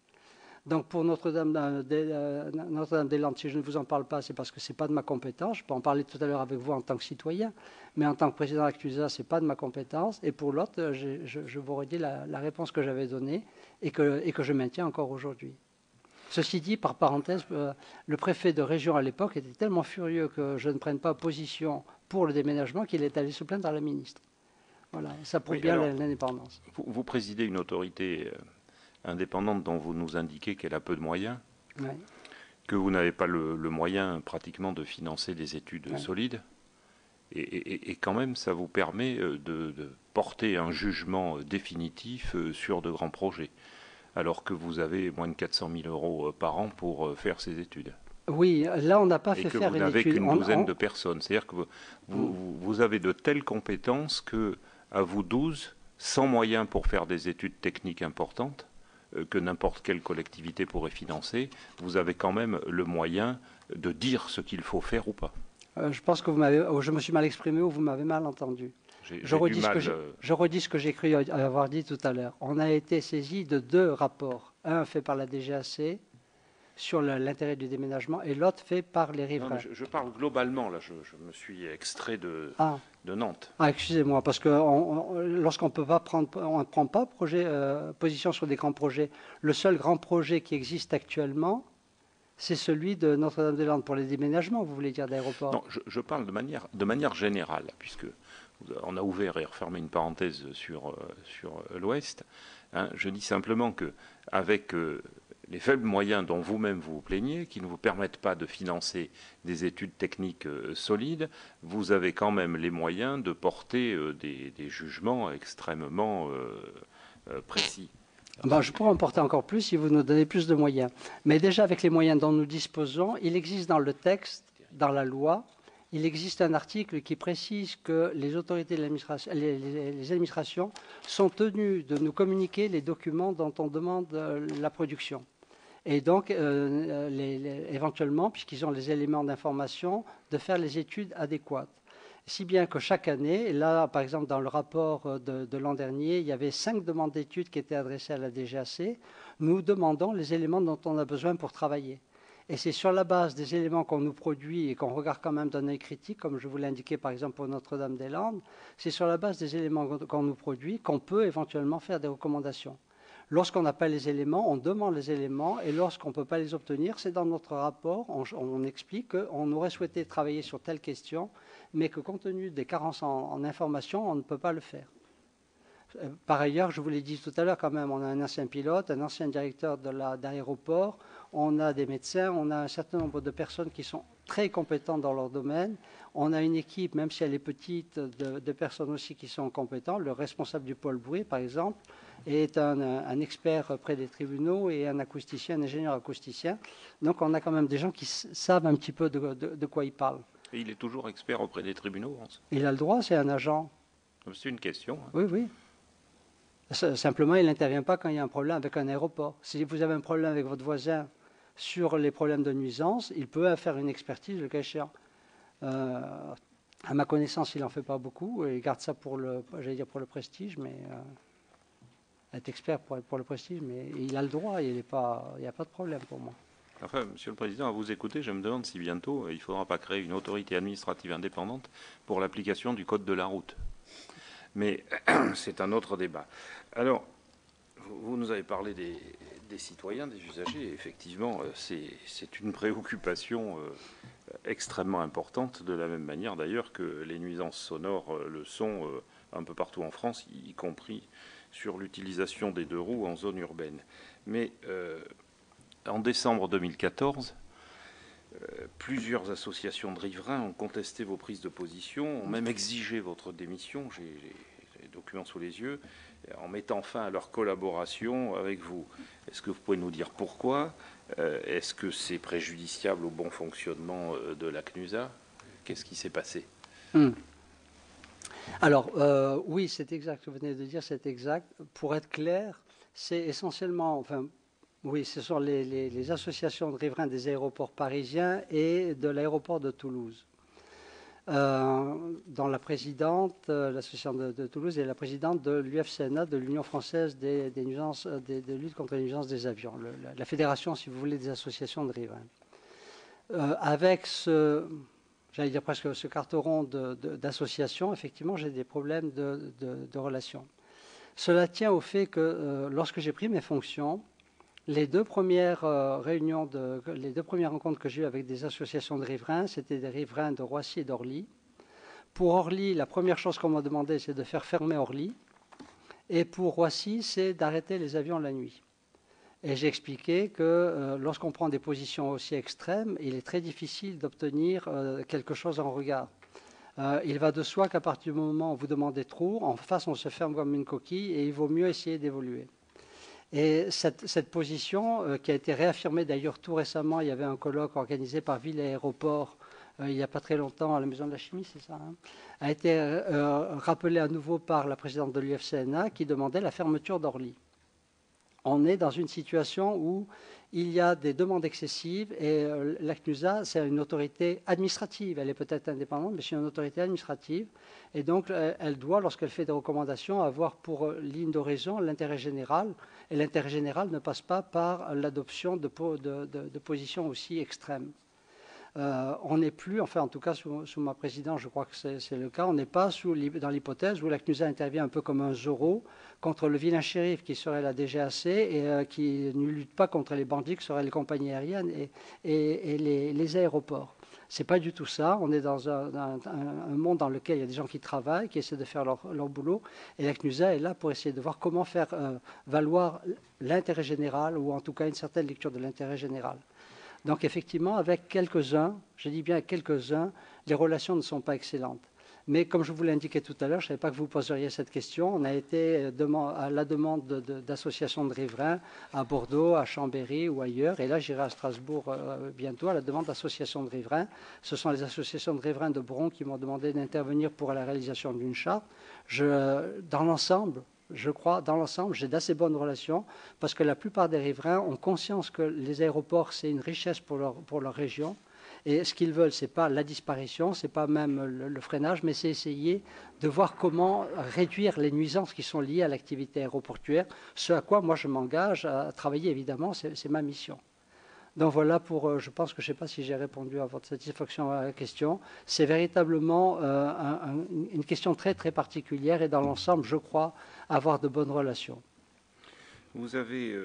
Donc pour Notre-Dame-des-Landes, si je ne vous en parle pas, c'est parce que ce n'est pas de ma compétence. Je peux en parler tout à l'heure avec vous en tant que citoyen, mais en tant que président de la CNUSA, ce n'est pas de ma compétence. Et pour l'autre, je vous redis la réponse que j'avais donnée et que je maintiens encore aujourd'hui. Ceci dit, par parenthèse, le préfet de région à l'époque était tellement furieux que je ne prenne pas position pour le déménagement qu'il est allé se plaindre à la ministre. Voilà, ça prouve bien l'indépendance. Vous présidez une autorité indépendante dont vous nous indiquez qu'elle a peu de moyens, que vous n'avez pas le moyen pratiquement de financer des études solides, et quand même ça vous permet de porter un jugement définitif sur de grands projets, alors que vous avez moins de 400 000 euros par an pour faire ces études. Oui, là on n'a pas fait faire une étude. Et que vous n'avez qu'une douzaine de personnes, c'est-à-dire que vous avez de telles compétences que, à vous 12, sans moyens pour faire des études techniques importantes, que n'importe quelle collectivité pourrait financer, vous avez quand même le moyen de dire ce qu'il faut faire ou pas. Je pense que je me suis mal exprimé ou vous m'avez mal entendu. Je redis ce que j'ai cru avoir dit tout à l'heure. On a été saisi de 2 rapports. Un fait par la DGAC sur l'intérêt du déménagement et l'autre fait par les riverains. Je parle globalement, là, je me suis extrait de Nantes. Ah, excusez-moi, parce que lorsqu'on peut pas prendre, on ne prend pas position sur des grands projets. Le seul grand projet qui existe actuellement, c'est celui de Notre-Dame-des-Landes pour les déménagements, vous voulez dire, d'aéroport? Non, je parle de manière générale, puisque on a ouvert et refermé une parenthèse sur l'Ouest. Hein, je dis simplement que avec les faibles moyens dont vous-même vous plaignez, qui ne vous permettent pas de financer des études techniques solides, vous avez quand même les moyens de porter des jugements extrêmement précis. Je pourrais en porter encore plus si vous nous donnez plus de moyens. Mais déjà, avec les moyens dont nous disposons, il existe dans le texte, dans la loi, il existe un article qui précise que les autorités de l'administration, les administrations sont tenues de nous communiquer les documents dont on demande la production. Et donc, éventuellement, puisqu'ils ont les éléments d'information, de faire les études adéquates. Si bien que chaque année, là, par exemple, dans le rapport de l'an dernier, il y avait 5 demandes d'études qui étaient adressées à la DGAC. Nous demandons les éléments dont on a besoin pour travailler. Et c'est sur la base des éléments qu'on nous produit et qu'on regarde quand même d'un œil critique, comme je vous l'ai indiqué par exemple pour Notre-Dame-des-Landes, c'est sur la base des éléments qu'on nous produit qu'on peut éventuellement faire des recommandations. Lorsqu'on n'a pas les éléments, on demande les éléments, et lorsqu'on ne peut pas les obtenir, c'est dans notre rapport, on explique qu'on aurait souhaité travailler sur telle question, mais que compte tenu des carences en information, on ne peut pas le faire. Par ailleurs, je vous l'ai dit tout à l'heure, quand même, on a un ancien pilote, un ancien directeur d'aéroport, on a des médecins, on a un certain nombre de personnes qui sont très compétentes dans leur domaine. On a une équipe, même si elle est petite, de personnes aussi qui sont compétentes. Le responsable du pôle bruit, par exemple, est un expert près des tribunaux et un acousticien, un ingénieur acousticien. Donc on a quand même des gens qui savent un petit peu de quoi ils parlent. Et il est toujours expert auprès des tribunaux, Hans? Il a le droit, c'est un agent. C'est une question. Hein. Oui, oui. Simplement, il n'intervient pas quand il y a un problème avec un aéroport. Si vous avez un problème avec votre voisin sur les problèmes de nuisance, il peut faire une expertise le cas échéant. À ma connaissance, il n'en fait pas beaucoup. Il garde ça pour le prestige, mais être expert pour le prestige, mais il a le droit, il n'y a pas de problème pour moi. Enfin, Monsieur le Président, à vous écouter, je me demande si bientôt il ne faudra pas créer une autorité administrative indépendante pour l'application du Code de la route. Mais c'est un autre débat. Alors, vous nous avez parlé des citoyens, des usagers. Et effectivement, c'est une préoccupation extrêmement importante, de la même manière d'ailleurs que les nuisances sonores le sont un peu partout en France, y compris sur l'utilisation des 2 roues en zone urbaine. Mais en décembre 2014, plusieurs associations de riverains ont contesté vos prises de position, ont même exigé votre démission, j'ai les documents sous les yeux, en mettant fin à leur collaboration avec vous. Est-ce que vous pouvez nous dire pourquoi? Est-ce que c'est préjudiciable au bon fonctionnement de la CNUSA? Qu'est-ce qui s'est passé? Alors, oui, c'est exact, vous venez de dire, c'est exact. Pour être clair, c'est essentiellement, oui, ce sont les associations de riverains des aéroports parisiens et de l'aéroport de Toulouse. Dont la présidente, l'association de Toulouse, est la présidente de l'UFCNA, de l'Union française de lutte contre les nuisances des avions, la fédération, si vous voulez, des associations de riverains. Avec j'allais dire presque ce carteron d'associations, effectivement, j'ai des problèmes de relations. Cela tient au fait que lorsque j'ai pris mes fonctions, les 2 premières les 2 premières rencontres que j'ai eues avec des associations de riverains, c'était des riverains de Roissy et d'Orly. Pour Orly, la première chose qu'on m'a demandé, c'est de faire fermer Orly. Et pour Roissy, c'est d'arrêter les avions la nuit. Et j'ai expliqué que lorsqu'on prend des positions aussi extrêmes, il est très difficile d'obtenir quelque chose en regard. Il va de soi qu'à partir du moment où vous demandez trop, en face, on se ferme comme une coquille et il vaut mieux essayer d'évoluer. Et cette position, qui a été réaffirmée d'ailleurs tout récemment, il y avait un colloque organisé par Ville et Aéroport il n'y a pas très longtemps à la Maison de la Chimie, c'est ça, hein, a été rappelée à nouveau par la présidente de l'UFCNA qui demandait la fermeture d'Orly. on est dans une situation où il y a des demandes excessives et la CNUSA, c'est une autorité administrative. Elle est peut-être indépendante, mais c'est une autorité administrative. Et donc, elle doit, lorsqu'elle fait des recommandations, avoir pour ligne d'horizon l'intérêt général. Et l'intérêt général ne passe pas par l'adoption de positions aussi extrêmes. On n'est plus, enfin en tout cas sous ma présidence, je crois que c'est le cas, on n'est pas dans l'hypothèse où la CNUSA intervient un peu comme un Zorro contre le vilain shérif qui serait la DGAC et qui ne lutte pas contre les bandits qui seraient les compagnies aériennes et les aéroports. C'est pas du tout ça. On est dans un monde dans lequel il y a des gens qui travaillent, qui essaient de faire leur boulot. Et la CNUSA est là pour essayer de voir comment faire valoir l'intérêt général ou en tout cas une certaine lecture de l'intérêt général. Donc effectivement, avec quelques-uns, je dis bien quelques-uns, les relations ne sont pas excellentes. Mais comme je vous l'ai indiqué tout à l'heure, je ne savais pas que vous poseriez cette question. On a été à la demande d'associations de riverains à Bordeaux, à Chambéry ou ailleurs. Et là, j'irai à Strasbourg bientôt à la demande d'associations de riverains. Ce sont les associations de riverains de Bron qui m'ont demandé d'intervenir pour la réalisation d'une charte. Dans l'ensemble, je crois, dans l'ensemble, j'ai d'assez bonnes relations parce que la plupart des riverains ont conscience que les aéroports, c'est une richesse pour leur région. Et ce qu'ils veulent, ce n'est pas la disparition, ce n'est pas même le freinage, mais c'est essayer de voir comment réduire les nuisances qui sont liées à l'activité aéroportuaire, ce à quoi moi je m'engage à travailler évidemment, c'est ma mission. Donc voilà pour, je pense que je ne sais pas si j'ai répondu à votre satisfaction à la question. C'est véritablement une question très très particulière et dans l'ensemble, je crois, avoir de bonnes relations. Vous avez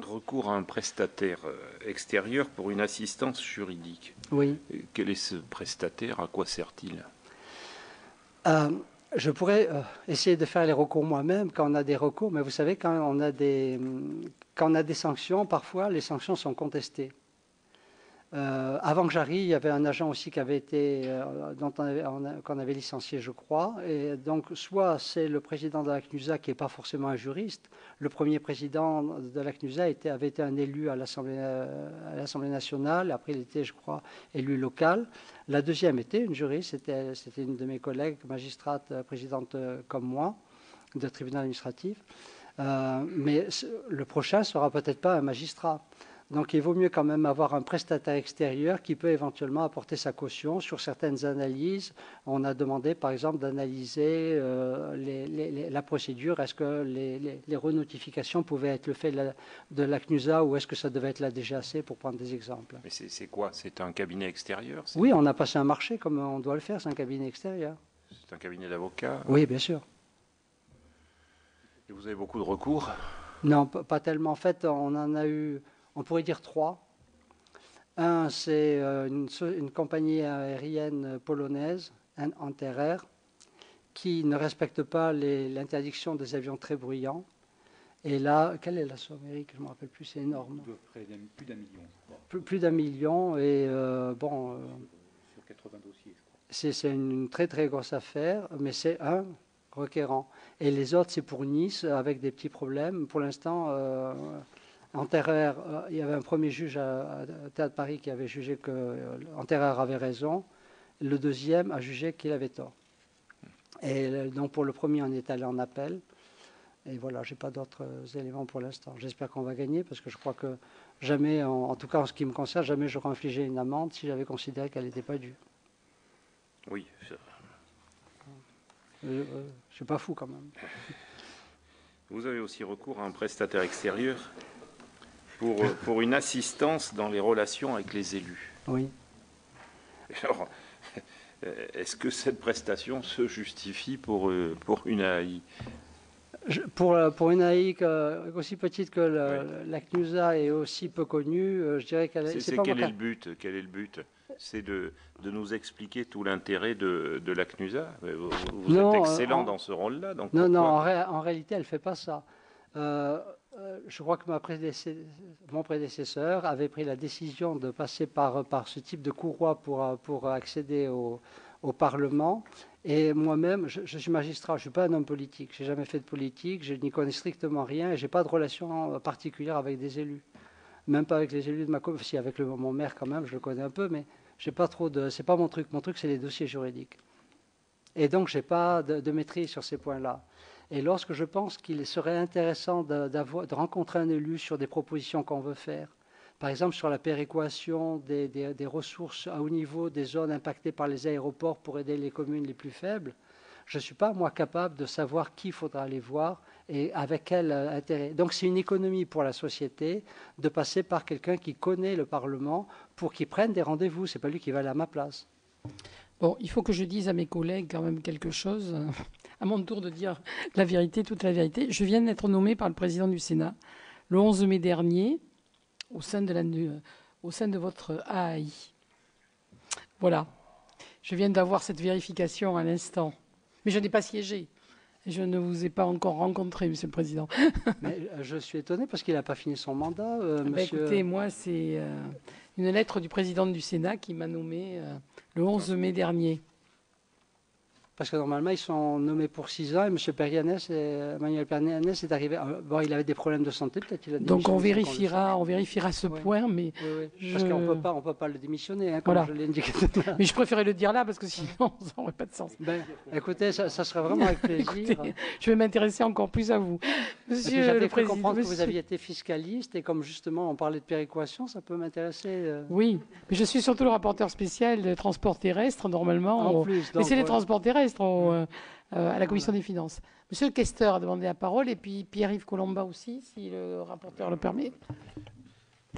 recours à un prestataire extérieur pour une assistance juridique. Oui. Quel est ce prestataire? À quoi sert-il? Je pourrais essayer de faire les recours moi-même quand on a des recours, mais vous savez, quand on a des sanctions, parfois les sanctions sont contestées. Avant que j'arrive, il y avait un agent aussi qui avait été, qu'on avait licencié, je crois. Et donc, soit c'est le président de la CNUSA qui n'est pas forcément un juriste. Le premier président de la CNUSA avait été un élu à l'Assemblée nationale. Après, il était, je crois, élu local. La deuxième était une juriste. C'était une de mes collègues, magistrate, présidente comme moi, de tribunal administratif. Mais le prochain ne sera peut-être pas un magistrat. Donc il vaut mieux quand même avoir un prestataire extérieur qui peut éventuellement apporter sa caution sur certaines analyses. On a demandé par exemple d'analyser la procédure. Est-ce que les renotifications pouvaient être le fait de la CNUSA ou est-ce que ça devait être la DGAC pour prendre des exemples? Mais c'est quoi? C'est un cabinet extérieur? Oui, on a passé un marché comme on doit le faire, c'est un cabinet extérieur. C'est un cabinet d'avocats? Oui, bien sûr. Et vous avez beaucoup de recours? Non, pas tellement. En fait, on en a eu... On pourrait dire 3. Un, c'est une compagnie aérienne polonaise, Anter, qui ne respecte pas l'interdiction des avions très bruyants. Et là, quelle est la somme, Eric? Je ne me rappelle plus, c'est énorme. Plus d'1 million, je crois. Plus d'1 million. Et sur 80 dossiers, je crois. C'est une très très grosse affaire, mais c'est un requérant. Et les autres, c'est pour Nice, avec des petits problèmes. Pour l'instant... Anter, il y avait un premier juge à Théâtre Paris qui avait jugé que Anter avait raison. Le deuxième a jugé qu'il avait tort. Et donc pour le premier, on est allé en appel. Et voilà, je n'ai pas d'autres éléments pour l'instant. J'espère qu'on va gagner parce que je crois que jamais, en tout cas en ce qui me concerne, jamais j'aurais infligé une amende si j'avais considéré qu'elle n'était pas due. Oui. Je ne suis pas fou quand même. Vous avez aussi recours à un prestataire extérieur pour une assistance dans les relations avec les élus. Oui. Alors, est-ce que cette prestation se justifie pour une AI? Pour une AI aussi petite que la CNUSA est aussi peu connue, je dirais qu'elle est... Quel est le but? Quel est le but? C'est de nous expliquer tout l'intérêt de la CNUSA. Vous êtes excellent dans ce rôle-là. Non, en réalité, elle ne fait pas ça. Je crois que mon prédécesseur avait pris la décision de passer par ce type de courroie pour accéder au Parlement. Et moi-même, je suis magistrat, je ne suis pas un homme politique. Je n'ai jamais fait de politique, je n'y connais strictement rien et je n'ai pas de relation particulière avec des élus. Même pas avec les élus de ma commune. Si, avec mon maire quand même, je le connais un peu, mais j'ai pas trop de... C'est pas mon truc. Mon truc, c'est les dossiers juridiques. Et donc, je n'ai pas de maîtrise sur ces points-là. Et lorsque je pense qu'il serait intéressant de rencontrer un élu sur des propositions qu'on veut faire, par exemple sur la péréquation des ressources à haut niveau des zones impactées par les aéroports pour aider les communes les plus faibles, je ne suis pas, moi, capable de savoir qui il faudra aller voir et avec quel intérêt. Donc c'est une économie pour la société de passer par quelqu'un qui connaît le Parlement pour qu'il prenne des rendez-vous. Ce n'est pas lui qui va aller à ma place. Bon, il faut que je dise à mes collègues quand même quelque chose, à mon tour de dire la vérité, toute la vérité. Je viens d'être nommé par le président du Sénat le 11 mai dernier au sein de votre AI. Voilà. Je viens d'avoir cette vérification à l'instant. Mais je n'ai pas siégé. Je ne vous ai pas encore rencontré, Monsieur le Président. Mais je suis étonné parce qu'il n'a pas fini son mandat, monsieur. Écoutez, moi, c'est une lettre du président du Sénat qui m'a nommé le 11 mai dernier. Parce que normalement, ils sont nommés pour 6 ans et M. Manuel Perianès est arrivé. Bon, il avait des problèmes de santé, peut-être qu'il a Donc on vérifiera ce point, mais parce qu'on ne peut pas le démissionner, hein, comme voilà. je l'ai indiqué. Mais je préférais le dire là parce que sinon, ça n'aurait pas de sens. Écoutez, ça serait vraiment avec plaisir. Écoutez, je vais m'intéresser encore plus à vous, Monsieur J'avais le cru Président. comprendre que vous aviez été fiscaliste et comme justement on parlait de péréquation, ça peut m'intéresser. Oui, mais je suis surtout le rapporteur spécial de transport terrestre normalement. En plus, mais c'est les transports terrestres à la Commission des Finances. Monsieur le questeur a demandé la parole et puis Pierre-Yves Colomba aussi, si le rapporteur le permet.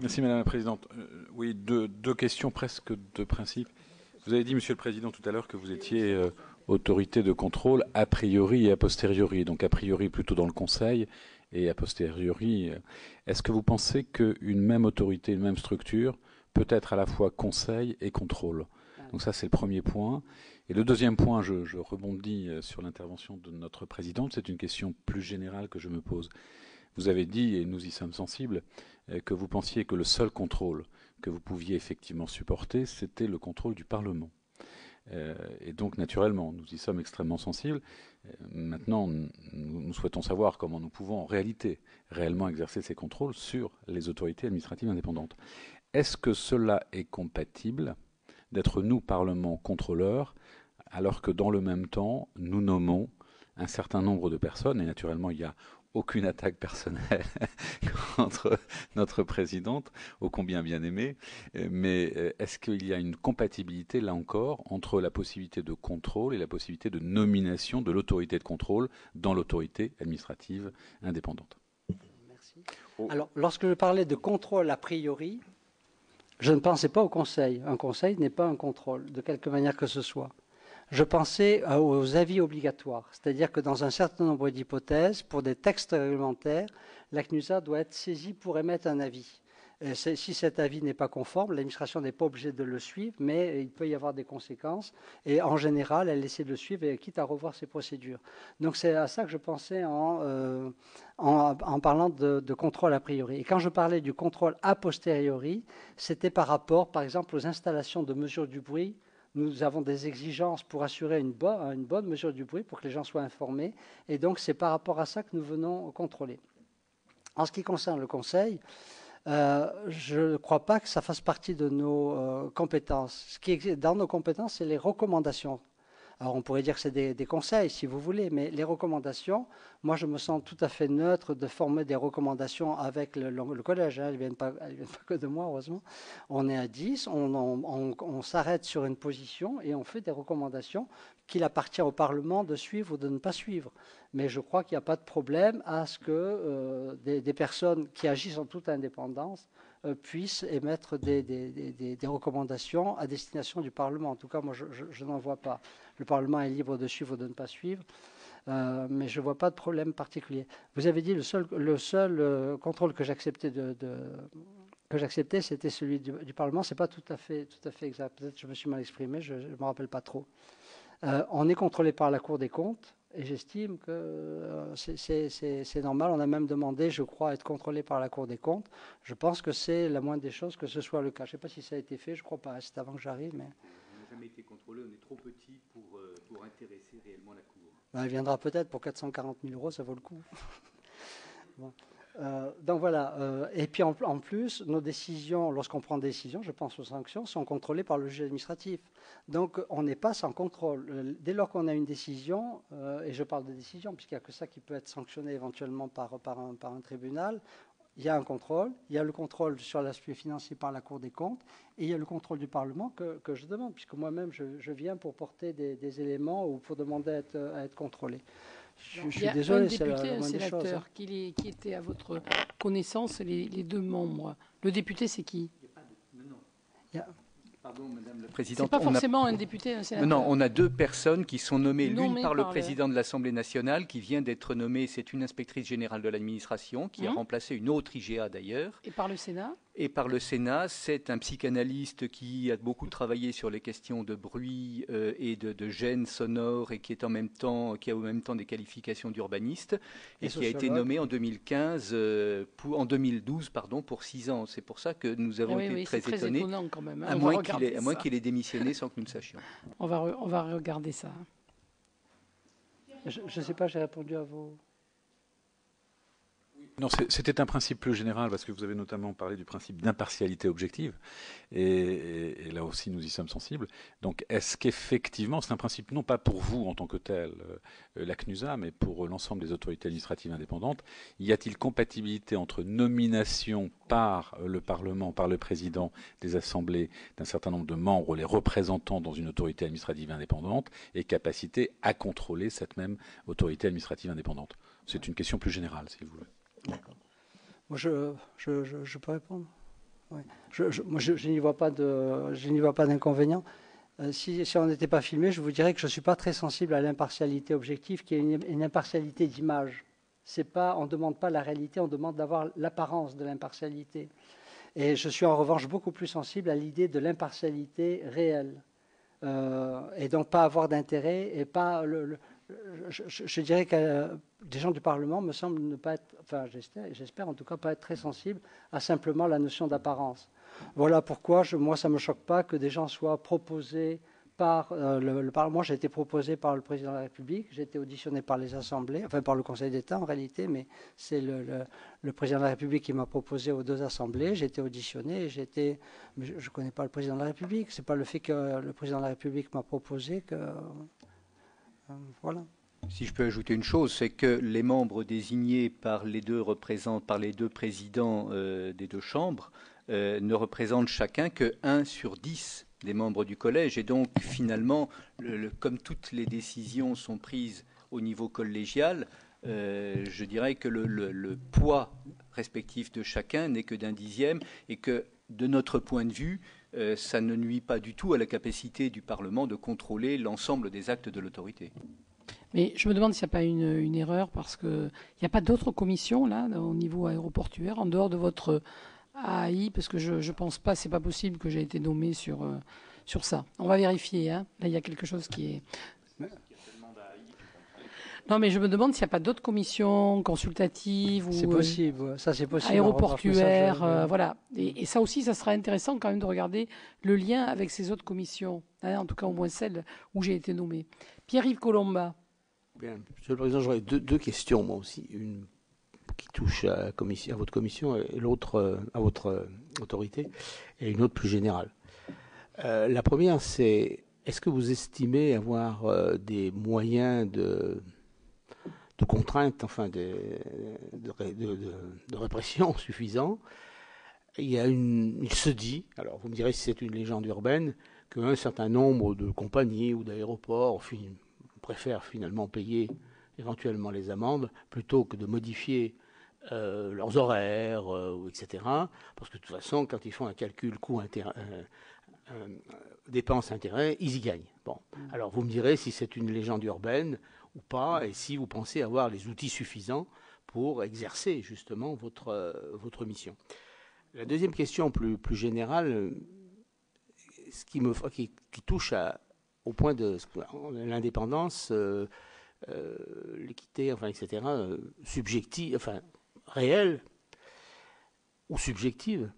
Merci Madame la Présidente. Oui, deux questions presque de principe. Vous avez dit, Monsieur le Président, tout à l'heure que vous étiez autorité de contrôle a priori et a posteriori. Donc a priori plutôt dans le Conseil et a posteriori. Est-ce que vous pensez qu'une même autorité, une même structure peut être à la fois conseil et contrôle? Donc ça, c'est le premier point. Et le deuxième point, je rebondis sur l'intervention de notre présidente. C'est une question plus générale que je me pose. Vous avez dit, et nous y sommes sensibles, que vous pensiez que le seul contrôle que vous pouviez effectivement supporter, c'était le contrôle du Parlement. Et donc, naturellement, nous y sommes extrêmement sensibles. Maintenant, nous souhaitons savoir comment nous pouvons en réalité réellement exercer ces contrôles sur les autorités administratives indépendantes. Est-ce que cela est compatible d'être, nous, Parlement, contrôleurs, alors que dans le même temps, nous nommons un certain nombre de personnes, et naturellement, il n'y a aucune attaque personnelle contre notre présidente, ô combien bien aimée, mais est-ce qu'il y a une compatibilité, là encore, entre la possibilité de contrôle et la possibilité de nomination de l'autorité de contrôle dans l'autorité administrative indépendante? Merci. Alors, lorsque je parlais de contrôle a priori, je ne pensais pas au Conseil. Un Conseil n'est pas un contrôle, de quelque manière que ce soit. Je pensais aux avis obligatoires, c'est-à-dire que dans un certain nombre d'hypothèses, pour des textes réglementaires, la CNUSA doit être saisie pour émettre un avis. Si cet avis n'est pas conforme, l'administration n'est pas obligée de le suivre, mais il peut y avoir des conséquences. Et en général, elle essaie de le suivre, et quitte à revoir ses procédures. Donc c'est à ça que je pensais en parlant de contrôle a priori. Et quand je parlais du contrôle a posteriori, c'était par rapport, par exemple, aux installations de mesure du bruit. Nous avons des exigences pour assurer une bonne mesure du bruit, pour que les gens soient informés. Et donc, c'est par rapport à ça que nous venons contrôler. En ce qui concerne le Conseil, je ne crois pas que ça fasse partie de nos compétences. Ce qui est dans nos compétences, c'est les recommandations. Alors, on pourrait dire que c'est des conseils, si vous voulez, mais les recommandations, moi, je me sens tout à fait neutre de former des recommandations avec le collège. Hein, elles ne viennent pas que de moi, heureusement. On est à 10, on s'arrête sur une position et on fait des recommandations qu'il appartient au Parlement de suivre ou de ne pas suivre. Mais je crois qu'il n'y a pas de problème à ce que des personnes qui agissent en toute indépendance puissent émettre des recommandations à destination du Parlement. En tout cas, moi, je n'en vois pas. Le Parlement est libre de suivre ou de ne pas suivre, mais je ne vois pas de problème particulier. Vous avez dit le seul contrôle que j'acceptais c'était celui du Parlement. C'est pas tout à fait exact. Peut-être que je me suis mal exprimé, je ne me rappelle pas trop. On est contrôlé par la Cour des comptes. Et j'estime que c'est normal. On a même demandé, je crois, à être contrôlé par la Cour des comptes. Je pense que c'est la moindre des choses que ce soit le cas. Je ne sais pas si ça a été fait, je ne crois pas. C'est avant que j'arrive. Mais... On n'a jamais été contrôlé, on est trop petit pour intéresser réellement la Cour. Ben, elle viendra peut-être pour 440 000 €, ça vaut le coup. Bon. Donc voilà, et puis en plus, nos décisions, lorsqu'on prend des décisions, je pense aux sanctions, sont contrôlées par le juge administratif. Donc on n'est pas sans contrôle. Dès lors qu'on a une décision, et je parle de décision, puisqu'il n'y a que ça qui peut être sanctionné éventuellement par un tribunal, il y a un contrôle, il y a le contrôle sur l'aspect financier par la Cour des comptes, et il y a le contrôle du Parlement que je demande, puisque moi-même je viens pour porter des éléments ou pour demander à être contrôlé. Je suis désolé, c'est la moindre des choses. Sénateur qui était à votre connaissance, les deux membres. Le député, c'est qui? Pardon, Madame la Présidente. C'est pas forcément un député, un sénateur. Non, on a deux personnes qui sont nommées, l'une par le président de l'Assemblée nationale, qui vient d'être nommée, c'est une inspectrice générale de l'administration, qui a remplacé une autre IGA d'ailleurs. Et par le Sénat? Et par le Sénat, c'est un psychanalyste qui a beaucoup travaillé sur les questions de bruit et de gêne sonore et qui a en même temps des qualifications d'urbaniste et qui a été nommé en 2012 pour 6 ans. C'est pour ça que nous avons été très étonnés. C'est très étonnant quand même. À moins qu'il ait démissionné sans que nous le sachions. On va regarder ça. Je ne sais pas, j'ai répondu à vos... Non, c'était un principe plus général, parce que vous avez notamment parlé du principe d'impartialité objective, et là aussi nous y sommes sensibles. Donc est-ce qu'effectivement, c'est un principe non pas pour vous en tant que tel, la CNUSA, mais pour l'ensemble des autorités administratives indépendantes, y a-t-il compatibilité entre nomination par le Parlement, par le président des assemblées d'un certain nombre de membres, les représentants dans une autorité administrative indépendante, et capacité à contrôler cette même autorité administrative indépendante? C'est une question plus générale, si vous voulez. D'accord. Moi, je peux répondre. Oui. Moi, je n'y vois pas d'inconvénient. Si on n'était pas filmé, je vous dirais que je ne suis pas très sensible à l'impartialité objective, qui est une impartialité d'image. On ne demande pas la réalité, on demande d'avoir l'apparence de l'impartialité. Et je suis en revanche beaucoup plus sensible à l'idée de l'impartialité réelle. Et donc pas avoir d'intérêt et pas je dirais que des gens du Parlement me semblent ne pas être, enfin j'espère en tout cas pas être très sensibles à simplement la notion d'apparence. Voilà pourquoi moi ça ne me choque pas que des gens soient proposés par le Parlement. J'ai été proposé par le Président de la République, j'ai été auditionné par les assemblées, enfin par le Conseil d'État en réalité, mais c'est le Président de la République qui m'a proposé aux deux assemblées. J'ai été auditionné et mais je ne connais pas le Président de la République. C'est pas le fait que le Président de la République m'a proposé que... Voilà. Si je peux ajouter une chose, c'est que les membres désignés par les deux présidents des deux chambres ne représentent chacun que 1 sur 10 des membres du collège. Et donc, finalement, comme toutes les décisions sont prises au niveau collégial, je dirais que le poids respectif de chacun n'est que d'un dixième et que, de notre point de vue, ça ne nuit pas du tout à la capacité du Parlement de contrôler l'ensemble des actes de l'autorité. Mais je me demande s'il n'y a pas une erreur, parce qu'il n'y a pas d'autres commissions là, au niveau aéroportuaire, en dehors de votre AI, parce que je ne pense pas, c'est pas possible que j'ai été nommé sur ça. On va vérifier, hein. Là il y a quelque chose qui est... Non, mais je me demande s'il n'y a pas d'autres commissions consultatives ou c'est possible, ça c'est possible. Aéroportuaires, voilà. Et ça aussi, ça sera intéressant quand même de regarder le lien avec ces autres commissions, hein, en tout cas au moins celle où j'ai été nommé. Pierre-Yves Colomba. Bien, Monsieur le Président, j'aurais deux questions, moi aussi. Une qui touche à votre commission et l'autre à votre autorité, et une autre plus générale. La première, c'est est-ce que vous estimez avoir des moyens de contrainte, enfin de répression suffisant? Il se dit, alors vous me direz si c'est une légende urbaine, qu'un certain nombre de compagnies ou d'aéroports préfèrent finalement payer éventuellement les amendes plutôt que de modifier leurs horaires, etc. Parce que de toute façon, quand ils font un calcul dépenses-intérêts, ils y gagnent. Bon. Alors vous me direz si c'est une légende urbaine ou pas, et si vous pensez avoir les outils suffisants pour exercer justement votre mission. La deuxième question plus générale, ce qui touche au point de l'indépendance, l'équité, enfin, etc., subjective, enfin, réelle ou subjective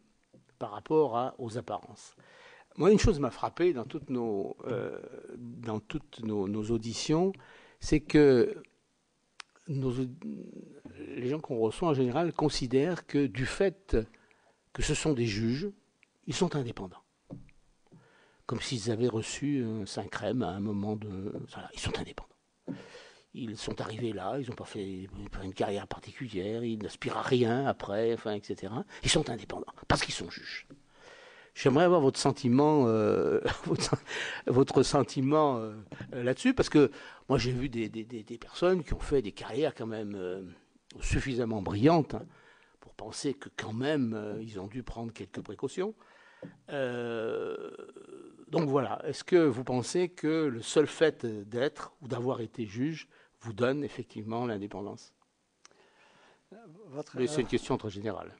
par rapport aux apparences. Moi, une chose m'a frappé dans toutes nos auditions, c'est que les gens qu'on reçoit en général considèrent que du fait que ce sont des juges, ils sont indépendants. Comme s'ils avaient reçu un Saint-Crème à un moment de... Voilà, ils sont indépendants. Ils sont arrivés là, ils n'ont pas fait une carrière particulière, ils n'aspirent à rien après, enfin, etc. Ils sont indépendants, parce qu'ils sont juges. J'aimerais avoir votre sentiment, votre sentiment là-dessus, parce que moi j'ai vu des personnes qui ont fait des carrières quand même suffisamment brillantes, hein, pour penser que quand même ils ont dû prendre quelques précautions. Donc voilà, est-ce que vous pensez que le seul fait d'être ou d'avoir été juge vous donne effectivement l'indépendance? C'est une question très générale.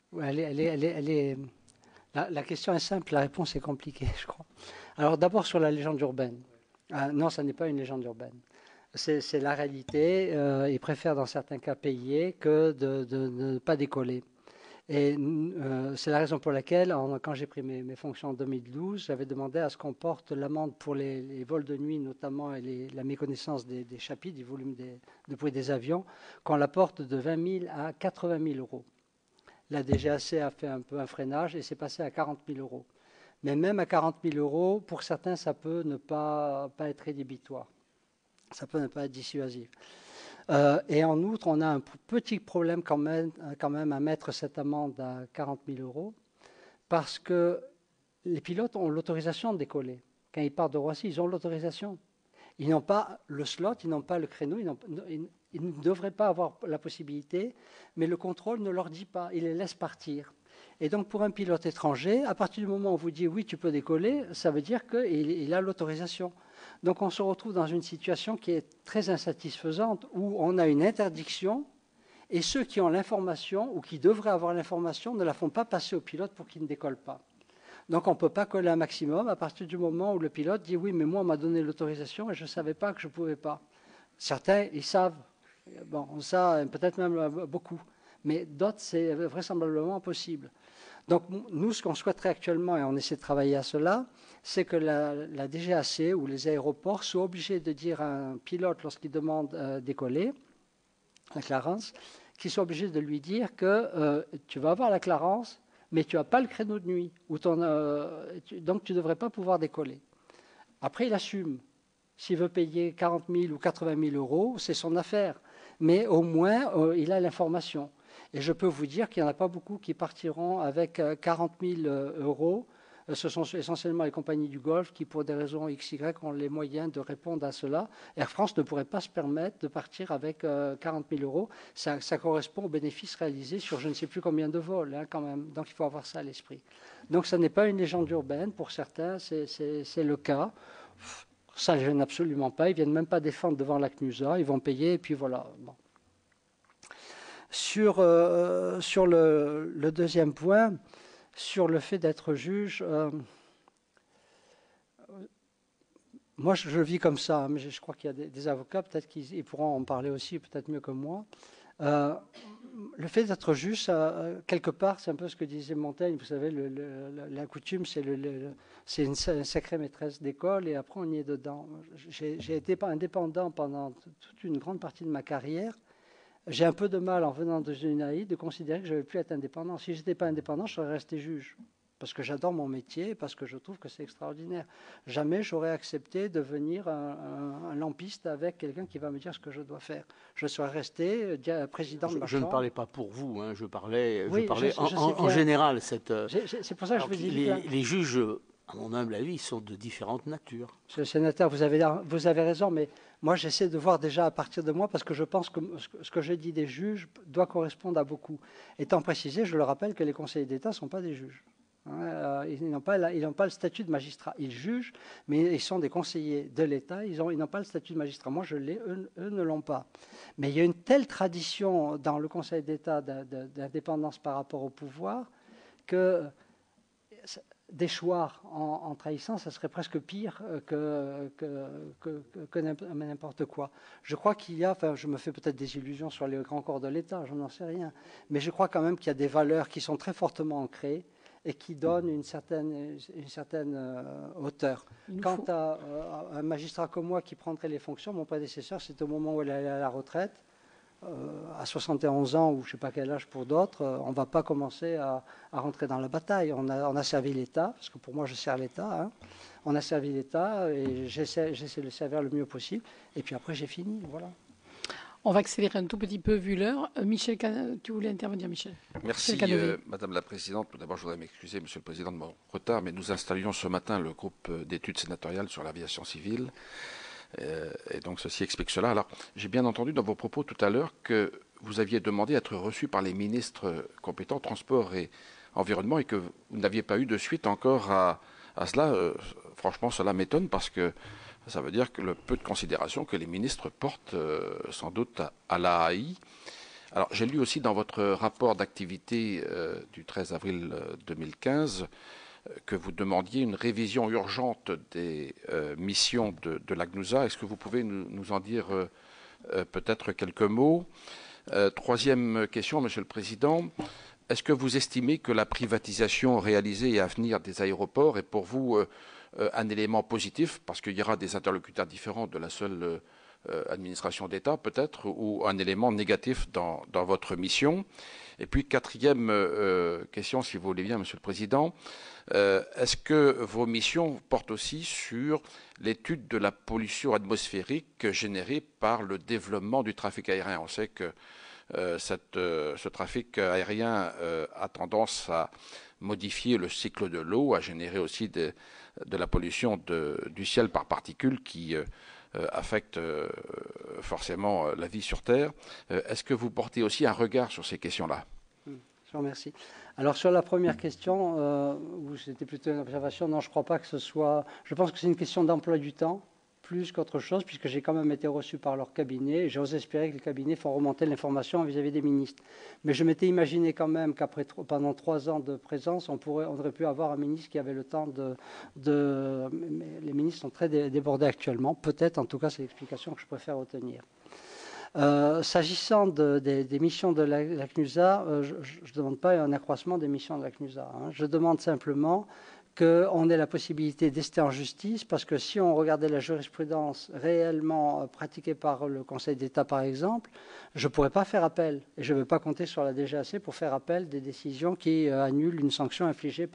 La question est simple, la réponse est compliquée, je crois. Alors d'abord sur la légende urbaine. Non, ça n'est pas une légende urbaine. C'est la réalité. Ils préfèrent dans certains cas payer que de ne pas décoller. Et c'est la raison pour laquelle, quand j'ai pris mes fonctions en 2012, j'avais demandé à ce qu'on porte l'amende pour les vols de nuit, notamment, et la méconnaissance des chapitres, du volume de bruit des avions, qu'on la porte de 20 000 à 80 000 euros. La DGAC a fait un peu un freinage et c'est passé à 40 000 euros. Mais même à 40 000 euros, pour certains, ça peut ne pas être rédhibitoire. Ça peut ne pas être dissuasif. Et en outre, on a un petit problème quand même à mettre cette amende à 40 000 euros parce que les pilotes ont l'autorisation de décoller. Quand ils partent de Roissy, ils ont l'autorisation. Ils n'ont pas le slot, ils n'ont pas le créneau, ils ne devraient pas avoir la possibilité, mais le contrôle ne leur dit pas, il les laisse partir. Et donc pour un pilote étranger, à partir du moment où on vous dit oui, tu peux décoller, ça veut dire qu'il a l'autorisation. Donc on se retrouve dans une situation qui est très insatisfaisante, où on a une interdiction, et ceux qui ont l'information, ou qui devraient avoir l'information, ne la font pas passer au pilote pour qu'il ne décolle pas. Donc on ne peut pas coller un maximum à partir du moment où le pilote dit oui, mais moi on m'a donné l'autorisation et je ne savais pas que je ne pouvais pas. Certains, ils savent, bon, ça peut-être même beaucoup, mais d'autres, c'est vraisemblablement impossible. Donc nous, ce qu'on souhaiterait actuellement, et on essaie de travailler à cela, c'est que la DGAC ou les aéroports soient obligés de dire à un pilote, lorsqu'il demande décoller, la Clarence, qu'ils soient obligés de lui dire que tu vas avoir la Clarence, mais tu n'as pas le créneau de nuit, donc tu ne devrais pas pouvoir décoller. Après, il assume. S'il veut payer 40 000 ou 80 000 euros, c'est son affaire. Mais au moins, il a l'information. Et je peux vous dire qu'il n'y en a pas beaucoup qui partiront avec 40 000 euros. Ce sont essentiellement les compagnies du Golfe qui, pour des raisons XY, ont les moyens de répondre à cela. Air France ne pourrait pas se permettre de partir avec 40 000 euros. Ça correspond aux bénéfices réalisés sur je ne sais plus combien de vols, hein, quand même. Donc il faut avoir ça à l'esprit. Donc ça n'est pas une légende urbaine. Pour certains, c'est le cas. Ça ne gêne absolument pas. Ils ne viennent même pas défendre devant la CNUSA. Ils vont payer et puis voilà. Bon. Sur le deuxième point, sur le fait d'être juge, moi je le vis comme ça, mais je crois qu'il y a des avocats, peut-être qu'ils pourront en parler aussi, peut-être mieux que moi. Le fait d'être juge, quelque part, c'est un peu ce que disait Montaigne, vous savez, la coutume, c'est une sacrée maîtresse d'école, et après on y est dedans. J'ai été indépendant pendant toute une grande partie de ma carrière. J'ai un peu de mal, en venant de l'UNAI, de considérer que je ne vais plus être indépendant. Si je n'étais pas indépendant, je serais resté juge. Parce que j'adore mon métier, parce que je trouve que c'est extraordinaire. Jamais j'aurais accepté de devenir un lampiste avec quelqu'un qui va me dire ce que je dois faire. Je serais resté président de ma chambre. Je ne parlais pas pour vous, hein, je parlais en général. C'est pour ça que je vous dis... Les juges, à mon humble avis, sont de différentes natures. Monsieur le sénateur, vous avez raison, mais moi j'essaie de voir déjà à partir de moi, parce que je pense que ce que je dis des juges doit correspondre à beaucoup. Étant précisé, je le rappelle que les conseillers d'État ne sont pas des juges. Ils n'ont pas le statut de magistrat. Ils jugent, mais ils sont des conseillers de l'État. Ils n'ont pas le statut de magistrat. Moi, je l'ai, eux ne l'ont pas. Mais il y a une telle tradition dans le Conseil d'État d'indépendance par rapport au pouvoir que déchoir en trahissant, ça serait presque pire que n'importe quoi. Je crois qu'il y a, enfin je me fais peut-être des illusions sur les grands corps de l'État, je n'en sais rien, mais je crois quand même qu'il y a des valeurs qui sont très fortement ancrées et qui donnent une certaine hauteur. Quant à un magistrat comme moi qui prendrait les fonctions, mon prédécesseur, c'est au moment où il allait à la retraite. à 71 ans ou je ne sais pas quel âge pour d'autres, on ne va pas commencer à rentrer dans la bataille. On a servi l'État, parce que pour moi je sers l'État. Hein. On a servi l'État et j'essaie de le servir le mieux possible. Et puis après j'ai fini, voilà. On va accélérer un tout petit peu vu l'heure. Michel, tu voulais intervenir, Michel? Merci, Madame la Présidente. Tout d'abord, je voudrais m'excuser, Monsieur le Président, de mon retard, mais nous installions ce matin le groupe d'études sénatoriales sur l'aviation civile. Et donc, ceci explique cela. Alors, j'ai bien entendu dans vos propos tout à l'heure que vous aviez demandé à être reçu par les ministres compétents, transport et environnement, et que vous n'aviez pas eu de suite encore à cela. Franchement, cela m'étonne parce que ça veut dire que le peu de considération que les ministres portent sans doute à l'AAI. Alors, j'ai lu aussi dans votre rapport d'activité du 13 avril 2015 que vous demandiez une révision urgente des missions de l'ACNUSA. Est-ce que vous pouvez nous en dire peut-être quelques mots? Troisième question, Monsieur le Président. Est-ce que vous estimez que la privatisation réalisée et à venir des aéroports est pour vous un élément positif, parce qu'il y aura des interlocuteurs différents de la seule administration d'État peut-être, ou un élément négatif dans votre mission? Et puis quatrième question, si vous voulez bien, Monsieur le Président, est-ce que vos missions portent aussi sur l'étude de la pollution atmosphérique générée par le développement du trafic aérien? On sait que ce trafic aérien a tendance à modifier le cycle de l'eau, à générer aussi de la pollution du ciel par particules qui affecte forcément la vie sur Terre. Est-ce que vous portez aussi un regard sur ces questions-là? Je vous remercie. Alors sur la première question, c'était plutôt une observation. Non, je ne crois pas que ce soit... Je pense que c'est une question d'emploi du temps, plus qu'autre chose, puisque j'ai quand même été reçu par leur cabinet, et j'ose espérer que les cabinets font remonter l'information vis-à-vis des ministres. Mais je m'étais imaginé quand même qu'après pendant 3 ans de présence, on aurait pu avoir un ministre qui avait le temps mais les ministres sont très débordés actuellement. Peut-être, en tout cas, c'est l'explication que je préfère retenir. S'agissant des missions de la CNUSA, je ne demande pas un accroissement des missions de la CNUSA. Hein. Je demande simplement qu'on ait la possibilité d'ester en justice, parce que si on regardait la jurisprudence réellement pratiquée par le Conseil d'État, par exemple, je ne pourrais pas faire appel. Et je ne veux pas compter sur la DGAC pour faire appel des décisions qui annulent une sanction infligée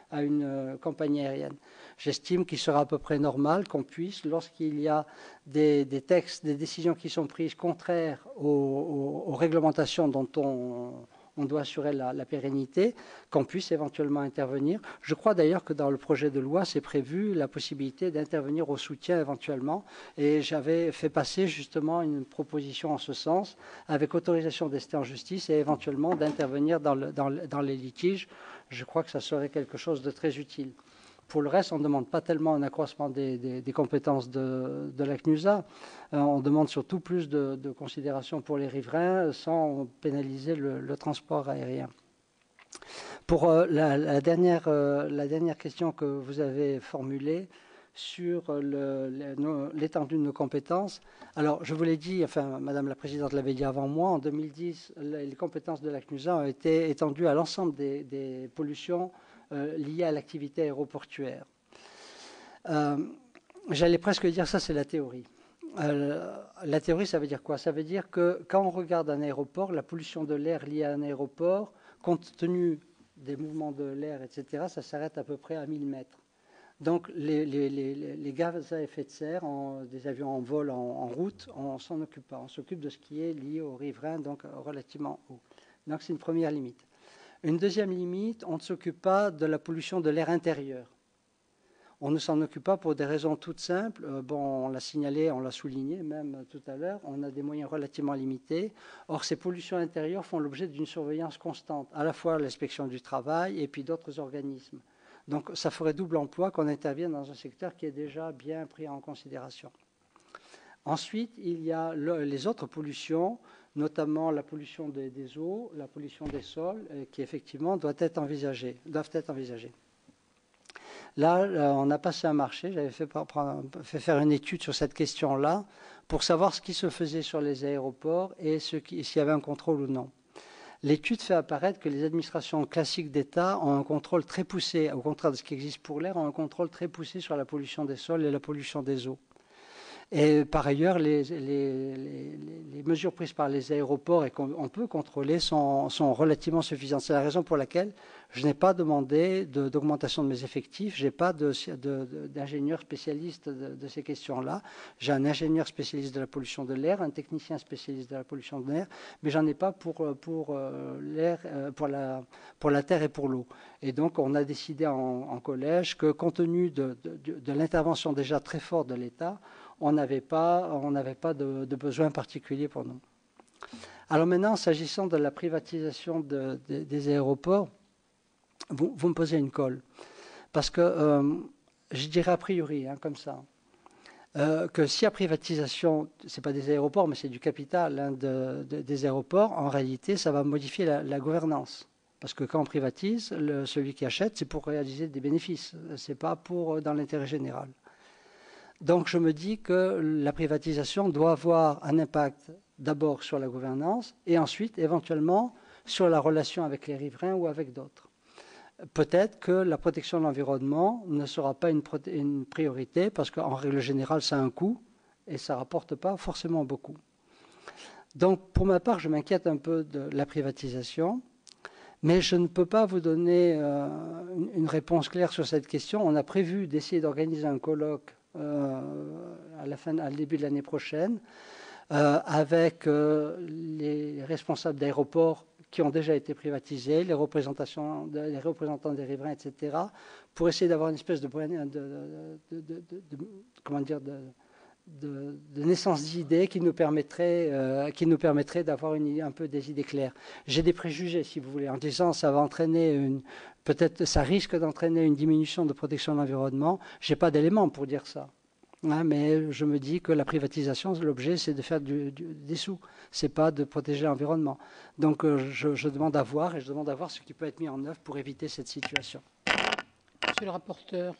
à une compagnie aérienne. J'estime qu'il sera à peu près normal qu'on puisse, lorsqu'il y a des textes, des décisions qui sont prises contraires aux réglementations dont on doit assurer la pérennité, qu'on puisse éventuellement intervenir. Je crois d'ailleurs que dans le projet de loi, c'est prévu la possibilité d'intervenir au soutien éventuellement. Et j'avais fait passer justement une proposition en ce sens, avec autorisation d'ester en justice et éventuellement d'intervenir dans les litiges. Je crois que ça serait quelque chose de très utile. Pour le reste, on ne demande pas tellement un accroissement des compétences de la CNUSA. On demande surtout plus de considération pour les riverains sans pénaliser le transport aérien. Pour la dernière question que vous avez formulée sur l'étendue de nos compétences, alors je vous l'ai dit, enfin Madame la Présidente l'avait dit avant moi, en 2010, les compétences de la CNUSA ont été étendues à l'ensemble des pollutions liées à l'activité aéroportuaire. J'allais presque dire ça, c'est la théorie. La théorie, ça veut dire quoi? Ça veut dire que quand on regarde un aéroport, la pollution de l'air liée à un aéroport, compte tenu des mouvements de l'air, etc., ça s'arrête à peu près à 1000 mètres. Donc les gaz à effet de serre, des avions en vol, en route, on s'en occupe pas. On s'occupe de ce qui est lié aux riverains, donc relativement haut. Donc c'est une première limite. Une deuxième limite, on ne s'occupe pas de la pollution de l'air intérieur. On ne s'en occupe pas pour des raisons toutes simples. On l'a signalé, on l'a souligné même tout à l'heure, on a des moyens relativement limités. Or, ces pollutions intérieures font l'objet d'une surveillance constante, à la fois l'inspection du travail et puis d'autres organismes. Donc, ça ferait double emploi qu'on intervienne dans un secteur qui est déjà bien pris en considération. Ensuite, il y a les autres pollutions, notamment la pollution des eaux, la pollution des sols, qui effectivement doivent être envisagées. Là, on a passé un marché, j'avais fait faire une étude sur cette question-là pour savoir ce qui se faisait sur les aéroports et s'il y avait un contrôle ou non. L'étude fait apparaître que les administrations classiques d'État ont un contrôle très poussé, au contraire de ce qui existe pour l'air, ont un contrôle très poussé sur la pollution des sols et la pollution des eaux. Et par ailleurs, les mesures prises par les aéroports et qu'on peut contrôler sont relativement suffisantes. C'est la raison pour laquelle je n'ai pas demandé d'augmentation de mes effectifs. Je n'ai pas d'ingénieur spécialiste de ces questions-là. J'ai un ingénieur spécialiste de la pollution de l'air, un technicien spécialiste de la pollution de l'air, mais j'en ai pas pour la terre et pour l'eau. Et donc, on a décidé en collège que, compte tenu de l'intervention déjà très forte de l'État, on n'avait pas de besoin particulier pour nous. Alors maintenant, s'agissant de la privatisation des aéroports, vous me posez une colle. Parce que je dirais a priori, comme ça, que s'il y a privatisation, ce n'est pas des aéroports, mais c'est du capital des aéroports, en réalité, ça va modifier la gouvernance. Parce que quand on privatise, celui qui achète, c'est pour réaliser des bénéfices, ce n'est pas dans l'intérêt général. Donc je me dis que la privatisation doit avoir un impact d'abord sur la gouvernance et ensuite éventuellement sur la relation avec les riverains ou avec d'autres. Peut-être que la protection de l'environnement ne sera pas une priorité parce qu'en règle générale ça a un coût et ça ne rapporte pas forcément beaucoup. Donc pour ma part je m'inquiète un peu de la privatisation. Mais je ne peux pas vous donner une réponse claire sur cette question. On a prévu d'essayer d'organiser un colloque à le début de l'année prochaine avec les responsables d'aéroports qui ont déjà été privatisés, les représentants des riverains, etc., pour essayer d'avoir une espèce de naissance d'idées qui nous permettrait d'avoir un peu des idées claires. J'ai des préjugés, si vous voulez, en disant ça va entraîner peut-être ça risque d'entraîner une diminution de protection de l'environnement. J'ai pas d'éléments pour dire ça. Mais je me dis que la privatisation, l'objet, c'est de faire des sous. C'est pas de protéger l'environnement. Donc je demande à voir ce qui peut être mis en œuvre pour éviter cette situation. Monsieur le rapporteur,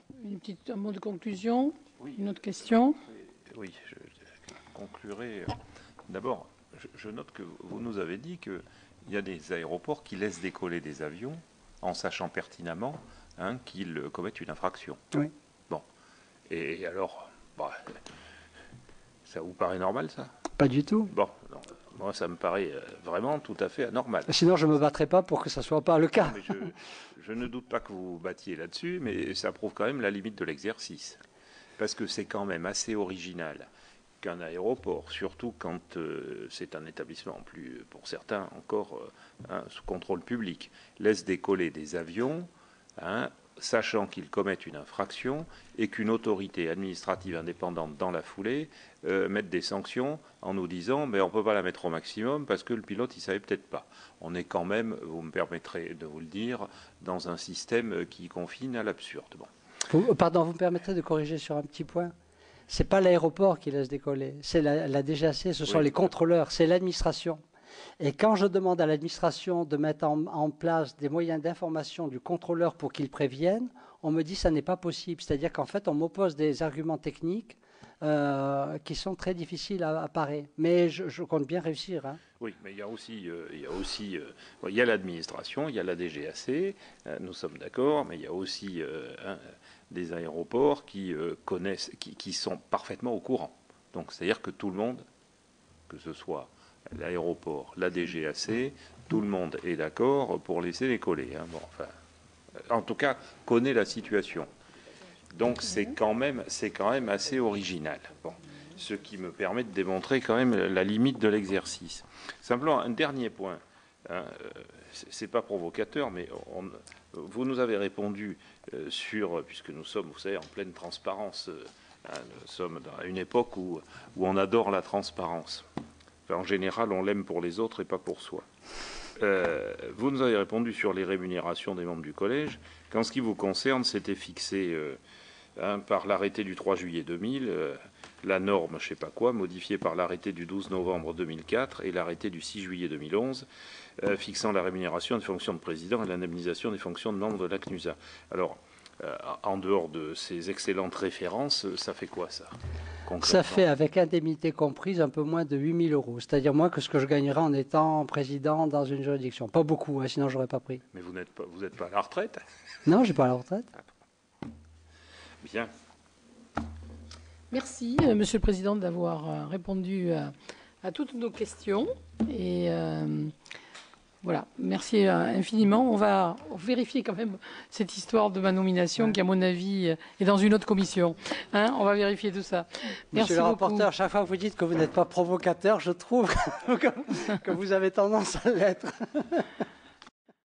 un mot de conclusion. Oui. Une autre question. Oui, je conclurai. D'abord, je note que vous nous avez dit qu'il y a des aéroports qui laissent décoller des avions en sachant pertinemment qu'ils commettent une infraction. Oui. Bon. Et alors, ça vous paraît normal, ça? Pas du tout. Bon, non, moi, ça me paraît vraiment tout à fait anormal. Sinon, je ne me battrai pas pour que ça ne soit pas le cas. Mais je ne doute pas que vous vous battiez là-dessus, mais ça prouve quand même la limite de l'exercice. Parce que c'est quand même assez original qu'un aéroport, surtout quand c'est un établissement plus, pour certains encore sous contrôle public, laisse décoller des avions, sachant qu'ils commettent une infraction et qu'une autorité administrative indépendante dans la foulée mette des sanctions en nous disant mais on ne peut pas la mettre au maximum parce que le pilote il ne savait peut-être pas. On est quand même, vous me permettrez de vous le dire, dans un système qui confine à l'absurde. Bon. Pardon, vous me permettrez de corriger sur un petit point. Ce n'est pas l'aéroport qui laisse décoller, c'est la DGAC, ce sont les contrôleurs, c'est l'administration. Et quand je demande à l'administration de mettre en place des moyens d'information du contrôleur pour qu'il prévienne, on me dit que ça n'est pas possible. C'est-à-dire qu'en fait, on m'oppose des arguments techniques qui sont très difficiles à parer. Mais je compte bien réussir. Oui, mais il y a aussi l'administration, il y a la DGAC, nous sommes d'accord, mais il y a aussi des aéroports qui connaissent, qui sont parfaitement au courant. Donc, c'est-à-dire que tout le monde, que ce soit l'aéroport, la DGAC, tout le monde est d'accord pour laisser décoller. Bon, enfin, en tout cas, connaît la situation. Donc, c'est quand même assez original. Bon, ce qui me permet de démontrer quand même la limite de l'exercice. Simplement, un dernier point. C'est pas provocateur, mais vous nous avez répondu puisque nous sommes, vous savez, en pleine transparence. Nous sommes à une époque où on adore la transparence. Enfin, en général, on l'aime pour les autres et pas pour soi. Vous nous avez répondu sur les rémunérations des membres du collège, qu'en ce qui vous concerne, c'était fixé par l'arrêté du 3 juillet 2000, la norme, je ne sais pas quoi, modifiée par l'arrêté du 12 novembre 2004 et l'arrêté du 6 juillet 2011, fixant la rémunération des fonctions de président et l'indemnisation des fonctions de membres de la CNUSA. Alors, en dehors de ces excellentes références, ça fait quoi, ça? Ça fait, avec indemnité comprise, un peu moins de 8 000 €. C'est-à-dire moins que ce que je gagnerais en étant président dans une juridiction. Pas beaucoup, sinon je n'aurais pas pris. Mais vous n'êtes pas à la retraite? Non, je n'ai pas à la retraite. Bien. Merci, Monsieur le Président, d'avoir répondu à toutes nos questions. Et voilà, merci infiniment. On va vérifier quand même cette histoire de ma nomination qui, à mon avis, est dans une autre commission. Hein, on va vérifier tout ça. Merci Monsieur le beaucoup. rapporteur, chaque fois que vous dites que vous n'êtes pas provocateur, je trouve que vous avez tendance à l'être.